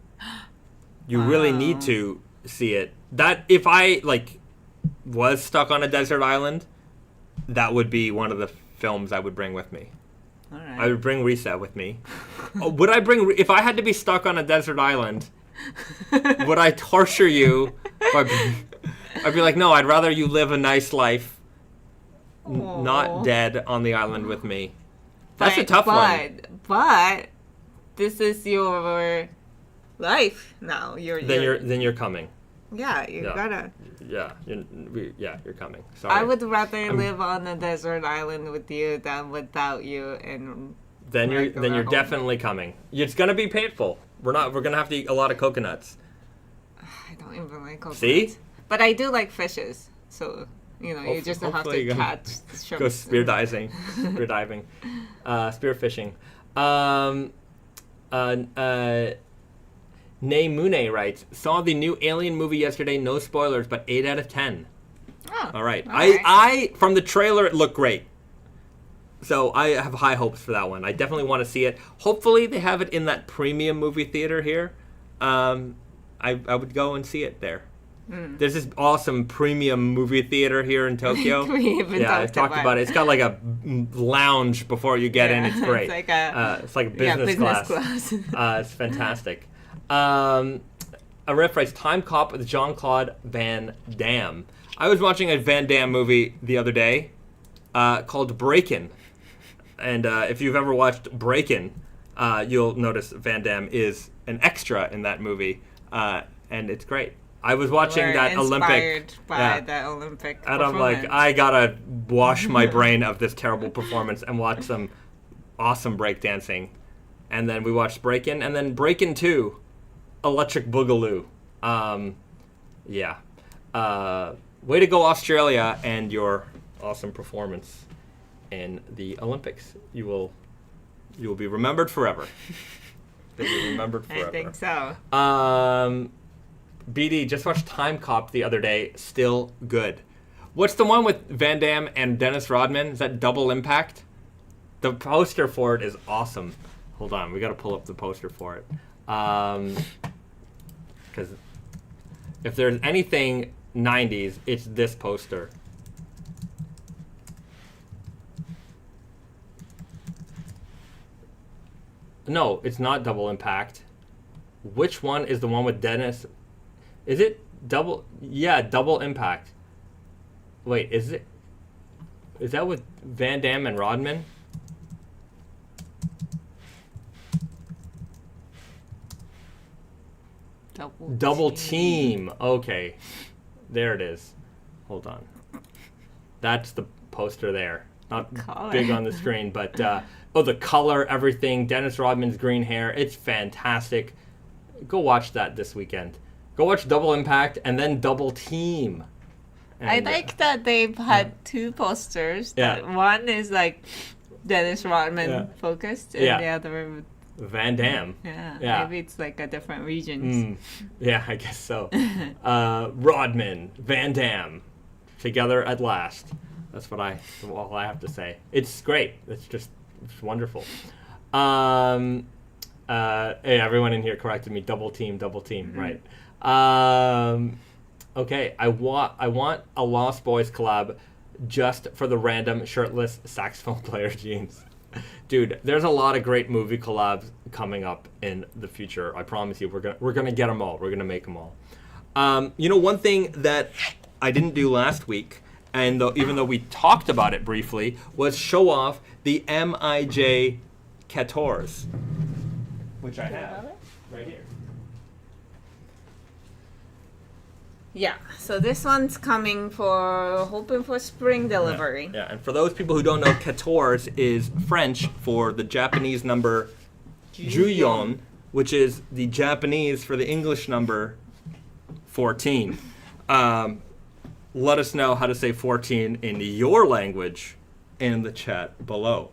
You really need to see it. That if I was stuck on a desert island, that would be one of the films I would bring with me. All right. I would bring Risa with me. Would I bring if I had to be stuck on a desert island? Would I torture you? I'd be like, no, I'd rather you live a nice life, not dead on the island with me. That's a tough one. But this is your life now. Then you're coming. Yeah, you gotta. Yeah, you're coming. Sorry. I would rather live on a desert island with you than without you. And then you're definitely coming. It's gonna be painful. We're gonna have to eat a lot of coconuts. I don't even like coconuts. See? But I do like fishes, so you just have to catch shrimps. Go spear diving, spear fishing. Nay Mune writes, saw the new Alien movie yesterday. No spoilers, but 8 out of 10. Oh, all right. Right. I from the trailer it looked great. So I have high hopes for that one. I definitely want to see it. Hopefully they have it in that premium movie theater here. I would go and see it there. There's this awesome premium movie theater here in Tokyo. I've talked about it. It's got like a lounge before you get in. It's great. It's like business class. It's fantastic. A ref writes, Time Cop with Jean-Claude Van Damme. I was watching a Van Damme movie the other day called Breakin'. And if you've ever watched Breakin', you'll notice Van Damme is an extra in that movie. And it's great. I was watching that Olympic. By the Olympic and I'm like, I gotta wash my brain of this terrible performance and watch some awesome breakdancing. And then we watched Breakin', and then Breakin' 2, Electric Boogaloo. Way to go, Australia, and your awesome performance in the Olympics. You will be remembered forever. You'll be remembered forever. I think so. BD, just watched Time Cop the other day. Still good. What's the one with Van Damme and Dennis Rodman? Is that Double Impact? The poster for it is awesome. Hold on, we got to pull up the poster for it. Because if there's anything 90s, it's this poster. No, it's not Double Impact. Which one is the one with Dennis? Is it Double? Yeah, Double Impact. Wait, is that with Van Damme and Rodman? Double team. Okay. There it is. Hold on. That's the poster there. Not big on the screen, but the color, everything. Dennis Rodman's green hair. It's fantastic. Go watch that this weekend. Go watch Double Impact and then Double Team. And, I like that they've had two posters. Yeah. One is like Dennis Rodman focused, and the other Van Damme. Yeah. Maybe it's like a different regions. Yeah, I guess so. Rodman, Van Damme, together at last. That's all I have to say. It's great. It's wonderful. Hey, everyone in here corrected me. Double team, right? Okay, I want a Lost Boys collab. just for the random shirtless saxophone player jeans. Dude, there's a lot of great movie collabs coming up in the future. I promise you, we're gonna get them all. We're gonna make them all. One thing that I didn't do last week, and even though we talked about it briefly, was show off the MIJ 14, which I have right here. Yeah, so this one's hoping for spring delivery. Yeah, and for those people who don't know, 14 is French for the Japanese number Juyeon, which is the Japanese for the English number 14. Let us know how to say 14 in your language in the chat below.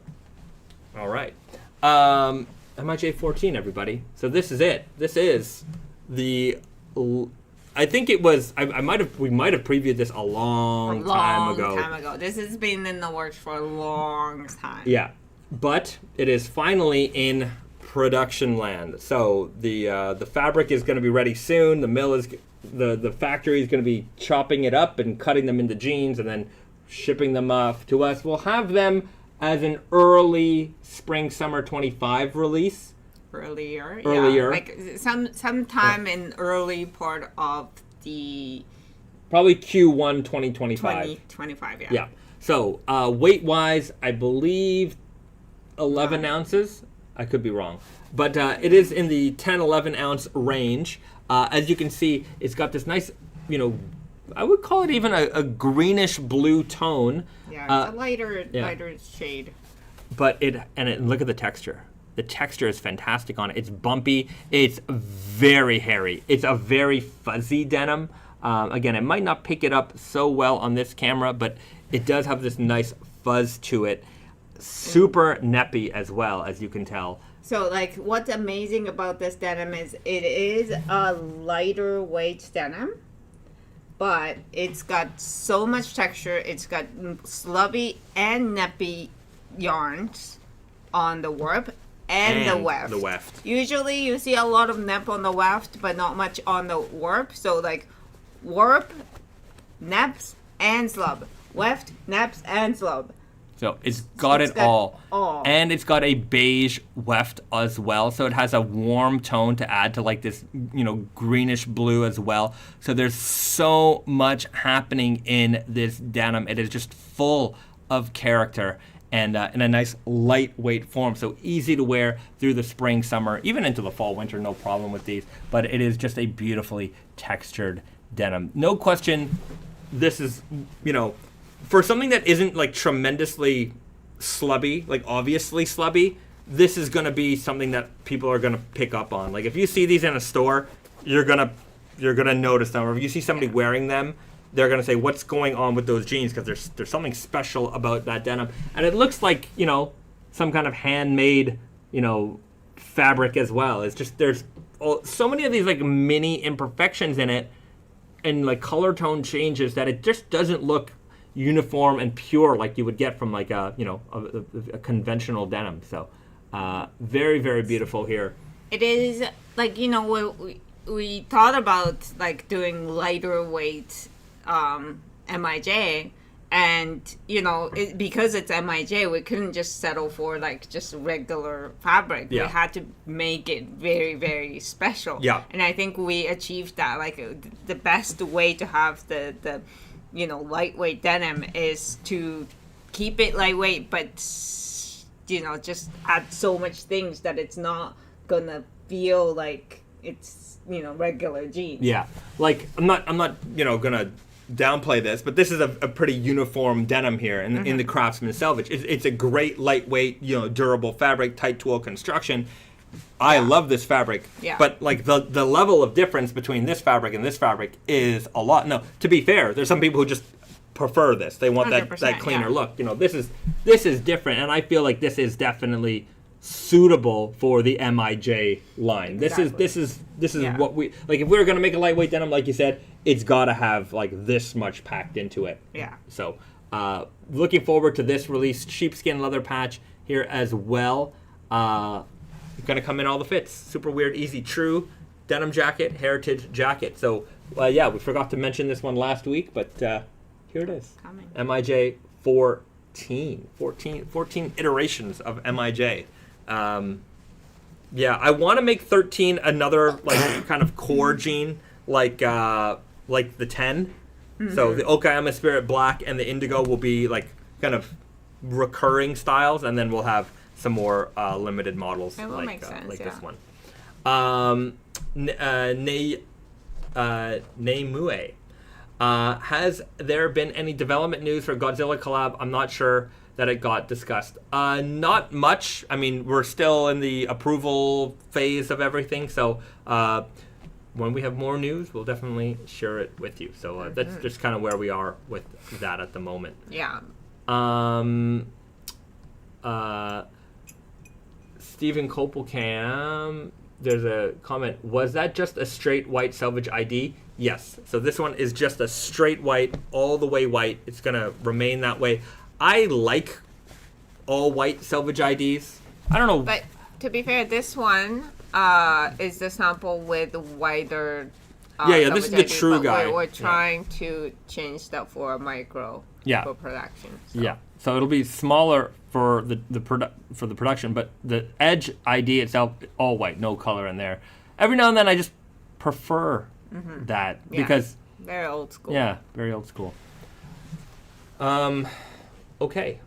All right. MIJ 14, everybody. So this is it. This is the... I think it was. We might have previewed this a long time ago. This has been in the works for a long time. Yeah, but it is finally in production land. So the fabric is going to be ready soon. The factory is going to be chopping it up and cutting them into jeans and then shipping them off to us. We'll have them as an early spring summer 25 release. Earlier, yeah, like sometime in early part of the probably Q1 2025. 2025, yeah. Yeah. So weight wise, I believe 11 ounces. I could be wrong, but it is in the 10-11 ounce range. As you can see, it's got this nice, I would call it even a greenish blue tone. Yeah, it's a lighter shade. But look at the texture. The texture is fantastic on it. It's bumpy. It's very hairy. It's a very fuzzy denim. Again, it might not pick it up so well on this camera, but it does have this nice fuzz to it. Super neppy as well, as you can tell. So, what's amazing about this denim is it is a lighter weight denim, but it's got so much texture. It's got slubby and neppy yarns on the warp. And the weft. The weft. Usually you see a lot of nep on the weft, but not much on the warp. So warp, neps, and slub. Weft, neps, and slub. So it's got it all. And it's got a beige weft as well. So it has a warm tone to add to this, greenish blue as well. So there's so much happening in this denim. It is just full of character. And in a nice lightweight form, so easy to wear through the spring, summer, even into the fall, winter, no problem with these. But it is just a beautifully textured denim. No question, this is, for something that isn't tremendously slubby, obviously slubby, this is going to be something that people are going to pick up on. If you see these in a store, you're gonna notice them. Or if you see somebody wearing them, they're going to say, what's going on with those jeans? Because there's something special about that denim. And it looks like, some kind of handmade, fabric as well. It's just, there's so many of these, mini imperfections in it and, color tone changes that it just doesn't look uniform and pure like you would get from, a conventional denim. So, very, very beautiful here. It is, we thought about, doing lighter weight MIJ, and because it's MIJ, we couldn't just settle for just regular fabric. Yeah. We had to make it very, very special. Yeah. And I think we achieved that. The best way to have the lightweight denim is to keep it lightweight, but just add so much things that it's not gonna feel like it's regular jeans. Yeah, I'm not gonna downplay this, but this is a pretty uniform denim here in the Craftsman selvage. It's a great lightweight, durable fabric, tight tool construction. I love this fabric, but the level of difference between this fabric and this fabric is a lot. No, to be fair, there's some people who just prefer this. They want that cleaner look. This is different, and I feel like this is definitely suitable for the MIJ line. Exactly. This is what we if we were going to make a lightweight denim, like you said, it's got to have this much packed into it. Yeah. So looking forward to this release. Sheepskin leather patch here as well. Going to come in all the fits. Super weird, easy, true denim jacket, heritage jacket. So we forgot to mention this one last week, but here it is. Coming. MIJ 14 iterations of MIJ. Yeah, I want to make 13 another like kind of core gene like the 10. So the Okayama Spirit Black and the Indigo will be like kind of recurring styles, and then we'll have some more limited models like this one. Neimue. Has there been any development news for Godzilla collab? I'm not sure that it got discussed. Not much. I mean, we're still in the approval phase of everything, so when we have more news, we'll definitely share it with you. So that's just kind of where we are with that at the moment. Yeah. Stephen Copelcam, there's a comment. Was that just a straight white salvage ID? Yes. So this one is just a straight white, all the way white. It's going to remain that way. I like all white salvage IDs. I don't know. But to be fair, this one is the sample with wider. This is the ID, true guy. We're trying to change that for micro for production. So. Yeah. So it'll be smaller for the production, but the edge ID itself all white, no color in there. Every now and then I just prefer that because very old school. Yeah, very old school. Okay.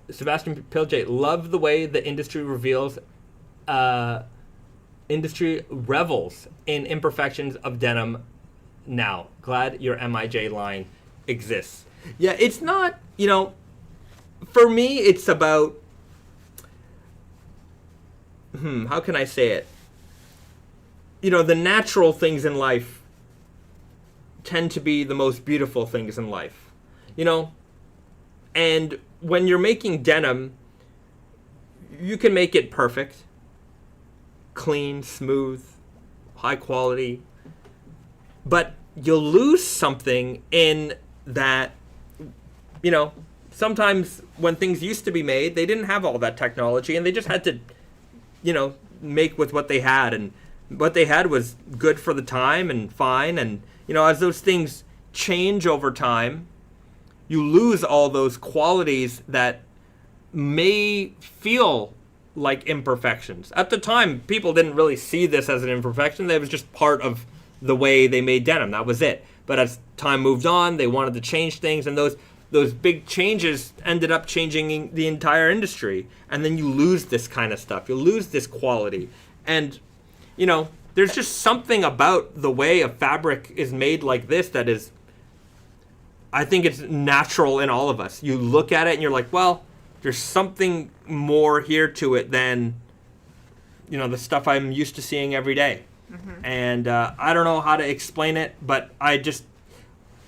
Sebastian Pilje, love the way the industry revels in imperfections of denim now. Glad your MIJ line exists. Yeah, it's not, for me, it's about, how can I say it? The natural things in life tend to be the most beautiful things in life, and when you're making denim, you can make it perfect, clean, smooth, high quality, but you'll lose something in that, sometimes when things used to be made, they didn't have all that technology and they just had to, make with what they had, and what they had was good for the time and fine, and, as those things change over time, you lose all those qualities that may feel like imperfections. At the time, people didn't really see this as an imperfection. It was just part of the way they made denim. That was it. But as time moved on, they wanted to change things, and those big changes ended up changing the entire industry. And then you lose this kind of stuff. You lose this quality. And, there's just something about the way a fabric is made like this that is, I think it's natural in all of us. You look at it and you're like, well, there's something more here to it than, the stuff I'm used to seeing every day. And I don't know how to explain it, but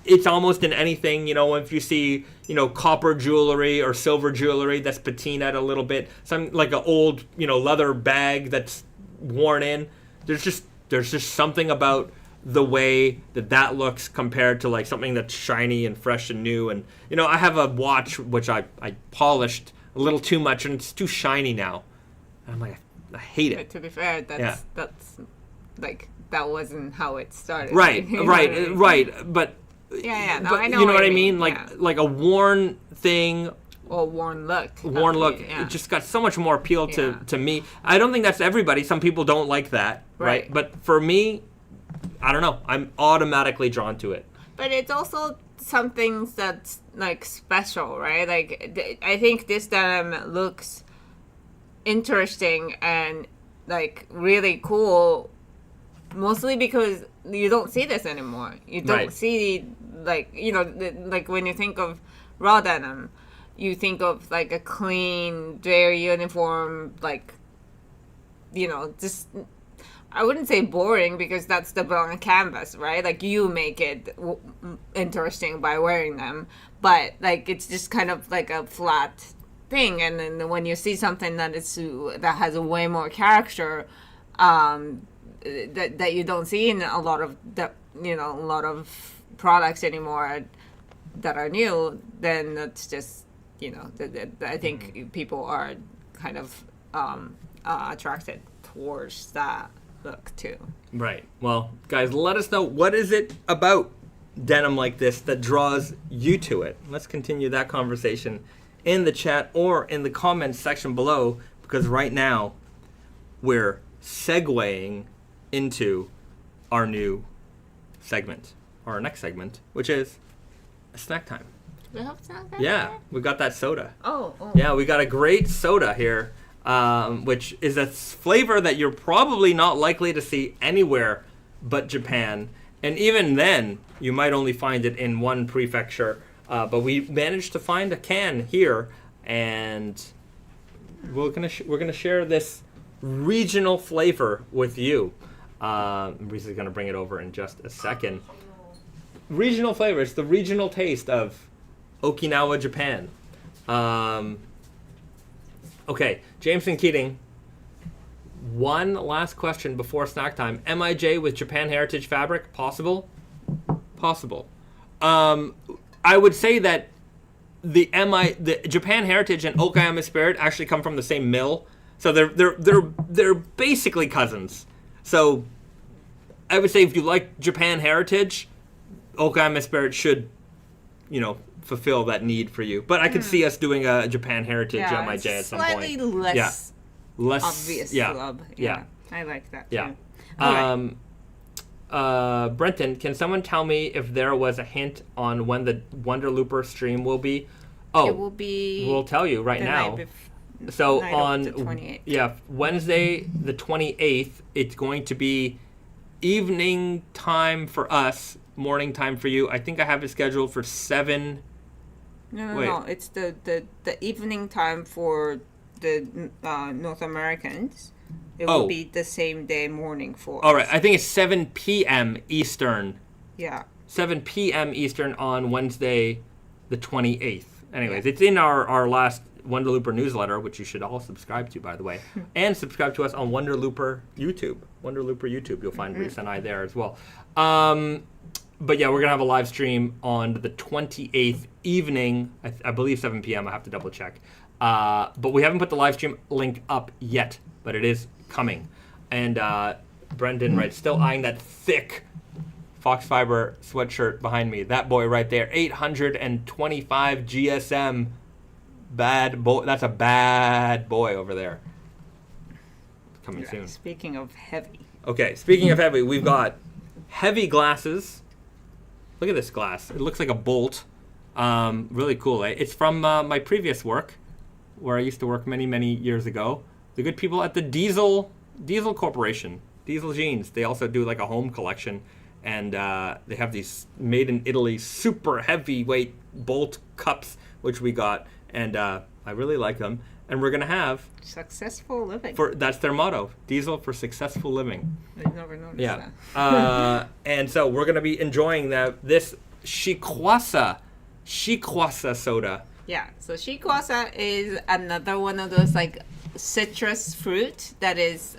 it's almost in anything, if you see, copper jewelry or silver jewelry that's patinaed a little bit, some like an old, leather bag that's worn in. There's just something about the way that looks compared to like something that's shiny and fresh and new. And, I have a watch which I polished a little too much and it's too shiny now. And I'm like, I hate it. But to be fair, that's like, that wasn't how it started. Right. But I know. You know what I mean? Yeah. Like a worn thing. Or worn look. It just got so much more appeal to me. I don't think that's everybody. Some people don't like that, right? But for me, I don't know. I'm automatically drawn to it. But it's also something that's like special, right? Like I think this denim looks interesting and like really cool, mostly because you don't see this anymore. You don't see like like when you think of raw denim, you think of like a clean, very uniform, like just. I wouldn't say boring because that's the blank canvas, right? Like you make it interesting by wearing them, but like it's just kind of like a flat thing. And then when you see something that has a way more character, that you don't see in a lot of a lot of products anymore that are new, then that's just I think people are kind of attracted towards that look too. Right. Well, guys, let us know, what is it about denim like this that draws you to it? Let's continue that conversation in the chat or in the comments section below, because right now we're segueing into our new segment, or our next segment, which is a snack time. We have snack time? Yeah, we got that soda. Oh. Yeah, we got a great soda here, which is a flavor that you're probably not likely to see anywhere but Japan. And even then, you might only find it in one prefecture. But we managed to find a can here, and we're gonna share this regional flavor with you. Risa's gonna bring it over in just a second. Regional flavor. It's the regional taste of Okinawa, Japan. Okay, Jameson Keating. One last question before snack time. MIJ with Japan Heritage fabric, possible? Possible. I would say that the Japan Heritage and Okayama Spirit actually come from the same mill, so they're basically cousins. So I would say if you like Japan Heritage, Okayama Spirit should, fulfill that need for you. But I could see us doing a Japan Heritage MIJ at some point. Slightly less obvious. Yeah. Slub. Yeah. I like that. Yeah. Too. All right. Brenton, can someone tell me if there was a hint on when the Wonder Looper stream will be? Oh, it will be. We'll tell you right now. So on the 28th. Wednesday the 28th, it's going to be evening time for us, morning time for you. I think I have it scheduled for 7. No. It's the evening time for the North Americans. It will be the same day morning for All us. right, I think it's 7 p.m. Eastern. Yeah. 7 p.m. Eastern on Wednesday the 28th. Anyways, it's in our last Wonder Looper newsletter, which you should all subscribe to, by the way. And subscribe to us on Wonder Looper YouTube. Wonder Looper YouTube. You'll find Risa and I there as well. But yeah, we're going to have a live stream on the 28th evening. I believe 7 p.m. I have to double check. But we haven't put the live stream link up yet, but it is coming. And Brendan, right, still eyeing that thick Fox Fiber sweatshirt behind me. That boy right there, 825 GSM. Bad boy. That's a bad boy over there. Coming soon. Speaking of heavy. Okay, speaking of heavy, we've got heavy glasses. Look at this glass. It looks like a bolt. Really cool. It's from my previous work, where I used to work many, many years ago. The good people at the Diesel Corporation, Diesel Jeans. They also do like a home collection, and they have these made in Italy super heavyweight bolt cups, which we got, and I really like them. And we're gonna have successful living. That's their motto: Diesel for successful living. I never noticed that. And so we're gonna be enjoying this shikwasa soda. Yeah, so shikwasa is another one of those like citrus fruit that is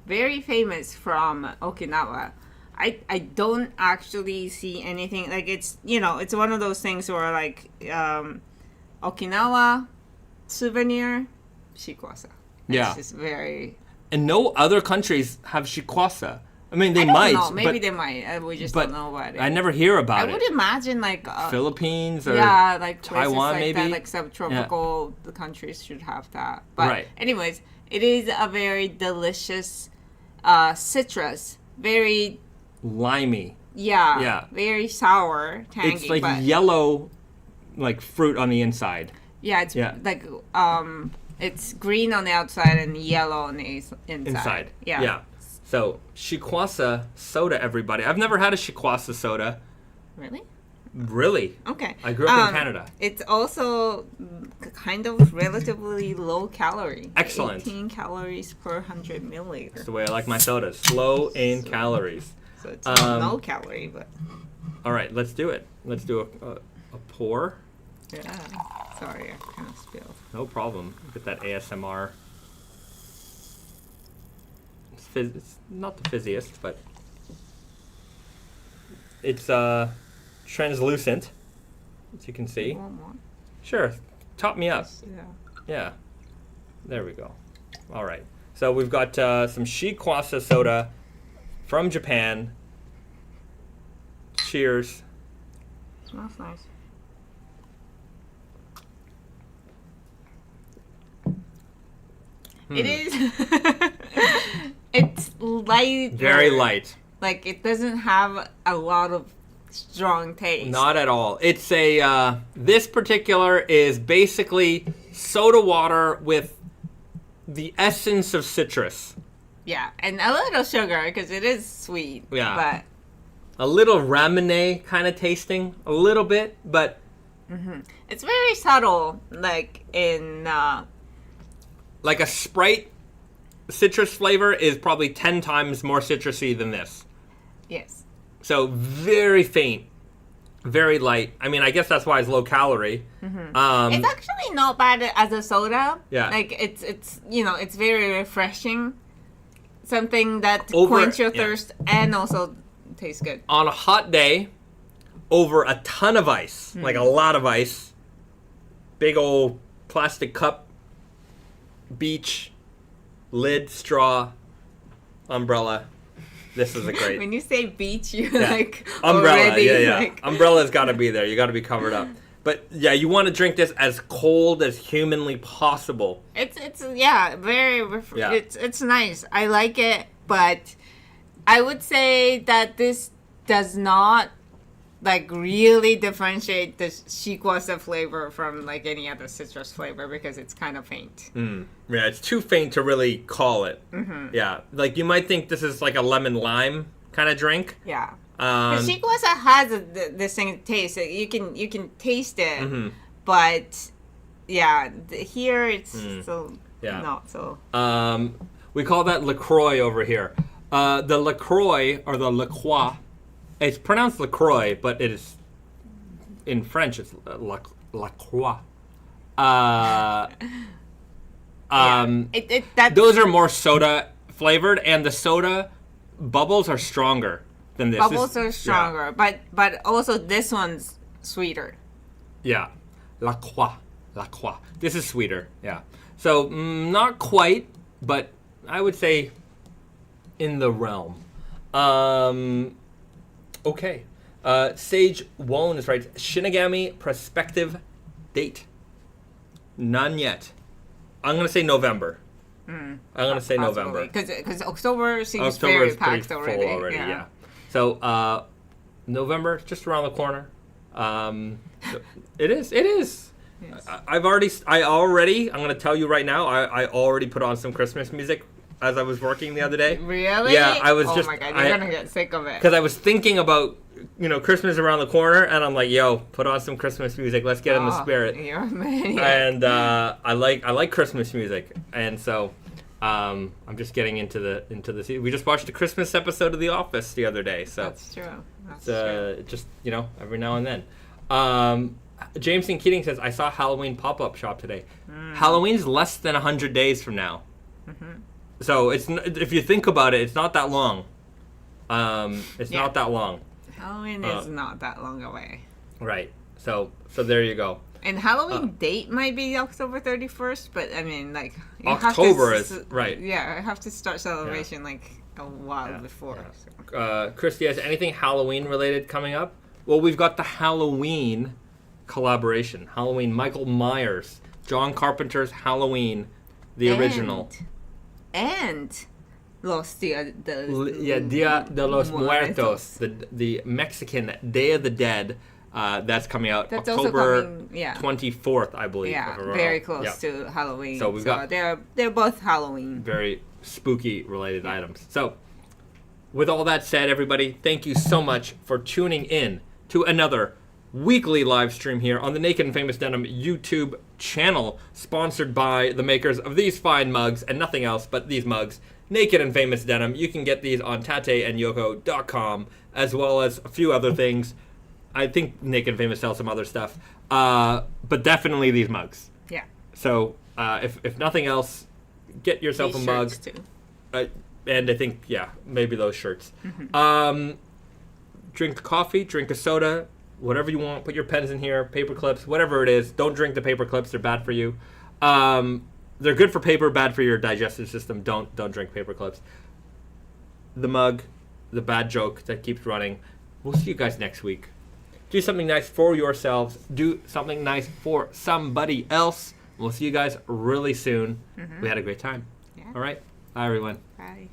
very famous from Okinawa. I don't actually see anything like it's one of those things where like Okinawa souvenir shikwasa. It's just very. And no other countries have shikwasa. I mean, they I don't might. know. Maybe they might. We just don't know about it. I never hear about it. I would imagine like Philippines or like Taiwan, like maybe that, like subtropical the countries should have that. But anyways, it is a very delicious citrus, very limey. Yeah. Very sour, tangy. It's like yellow, like fruit on the inside. Yeah, it's like it's green on the outside and yellow on the inside. Yeah. So, shikwasa soda, everybody. I've never had a shikwasa soda. Really? Okay. I grew up in Canada. It's also kind of relatively low calorie. Excellent. 18 calories per 100 milliliters. That's the way I like my sodas. Low in calories. So it's not low calorie, but... All right, let's do it. Let's do a pour. Yeah. Sorry, I kind of spilled. No problem. Get that ASMR. It's not the fizziest, but it's translucent, as you can see. You want more? Sure. Top me up. Yeah. There we go. All right. So we've got some shikwasa soda from Japan. Cheers. Smells nice. It is. It's light. Very light. Like, it doesn't have a lot of strong taste. Not at all. It's a, this particular is basically soda water with the essence of citrus. Yeah, and a little sugar because it is sweet. Yeah. But a little ramen kind of tasting, a little bit, but it's very subtle, like in like a Sprite citrus flavor is probably 10 times more citrusy than this. yes. So very faint, very light. I mean, I guess that's why it's low calorie. It's actually not bad as a soda. Yeah. Like it's it's very refreshing. Something that Over- quench your yeah. thirst and also tastes good. On a hot day, over a ton of ice, like a lot of ice, big old plastic cup, beach, lid, straw, umbrella. This is a great When you say beach, you're Yeah. like umbrella. already Yeah. like Umbrella's got to be there. You got to be covered up. But yeah, you want to drink this as cold as humanly possible. it's very Yeah. it's nice. I like it, but I would say that this does not like really differentiate the shikwasa flavor from like any other citrus flavor because it's kind of faint. Yeah, it's too faint to really call it. Yeah, like you might think this is like a lemon lime kind of drink. Yeah. The shikwasa has a distinct taste. You can taste it, but yeah, here it's still Yeah. not so. We call that LaCroix over here. The LaCroix or the LaCroix, it's pronounced LaCroix, but it is in French it's LaCroix. Those are more soda flavored, and the soda bubbles are stronger than this. Bubbles are stronger, but also this one's sweeter. Yeah. La Croix. This is sweeter. Yeah. So, not quite, but I would say in the realm. Okay. Sage Wone is right. Shinigami prospective date. None yet. I'm going to say November. I'm going to say November. Because October seems October very is pretty packed full already. yeah. So, November, just around the corner. It is. Yes. I'm going to tell you right now, I already put on some Christmas music as I was working the other day. Really? Yeah, I was oh just. Oh my god, you're gonna get sick of it. Because I was thinking about, Christmas around the corner, and I'm like, yo, put on some Christmas music. Let's get in the spirit. You're a maniac. And I like Christmas music, and so I'm just getting into the. We just watched a Christmas episode of The Office the other day, so that's true. That's it's just every now and then. Jameson Keating says, I saw Halloween pop-up shop today. Halloween's less than 100 days from now. So if you think about it, it's not that long. It's not that long. Halloween is not that long away. Right. So there you go. And Halloween date might be October 31st, but I mean, like... October is, right. Yeah, I have to start celebration like a while before. Yeah. So. Christy, has anything Halloween related coming up? Well, we've got the Halloween collaboration. Halloween, Michael Myers, John Carpenter's Halloween, the original. And Dia de los Muertos, the Mexican Day of the Dead. That's coming out October 24th, I believe. Yeah, very close to Halloween. So we've got they're both Halloween. Very spooky related items. So with all that said, everybody, thank you so much for tuning in to another weekly live stream here on the Naked and Famous Denim YouTube channel, sponsored by the makers of these fine mugs and nothing else but these mugs, Naked and Famous Denim. You can get these on tateandyoko.com, as well as a few other things. I think Naked and Famous sells some other stuff, but definitely these mugs. Yeah. So if nothing else, get yourself these a mug. Too. And I think, maybe those shirts. Drink coffee, drink a soda, whatever you want. Put your pens in here, paper clips, whatever it is. Don't drink the paper clips; they're bad for you. They're good for paper, bad for your digestive system. Don't drink paper clips. The mug, the bad joke that keeps running. we'll see you guys next week. Do something nice for yourselves. Do something nice for somebody else. We'll see you guys really soon. We had a great time. Yeah. All right. Bye, everyone. Bye.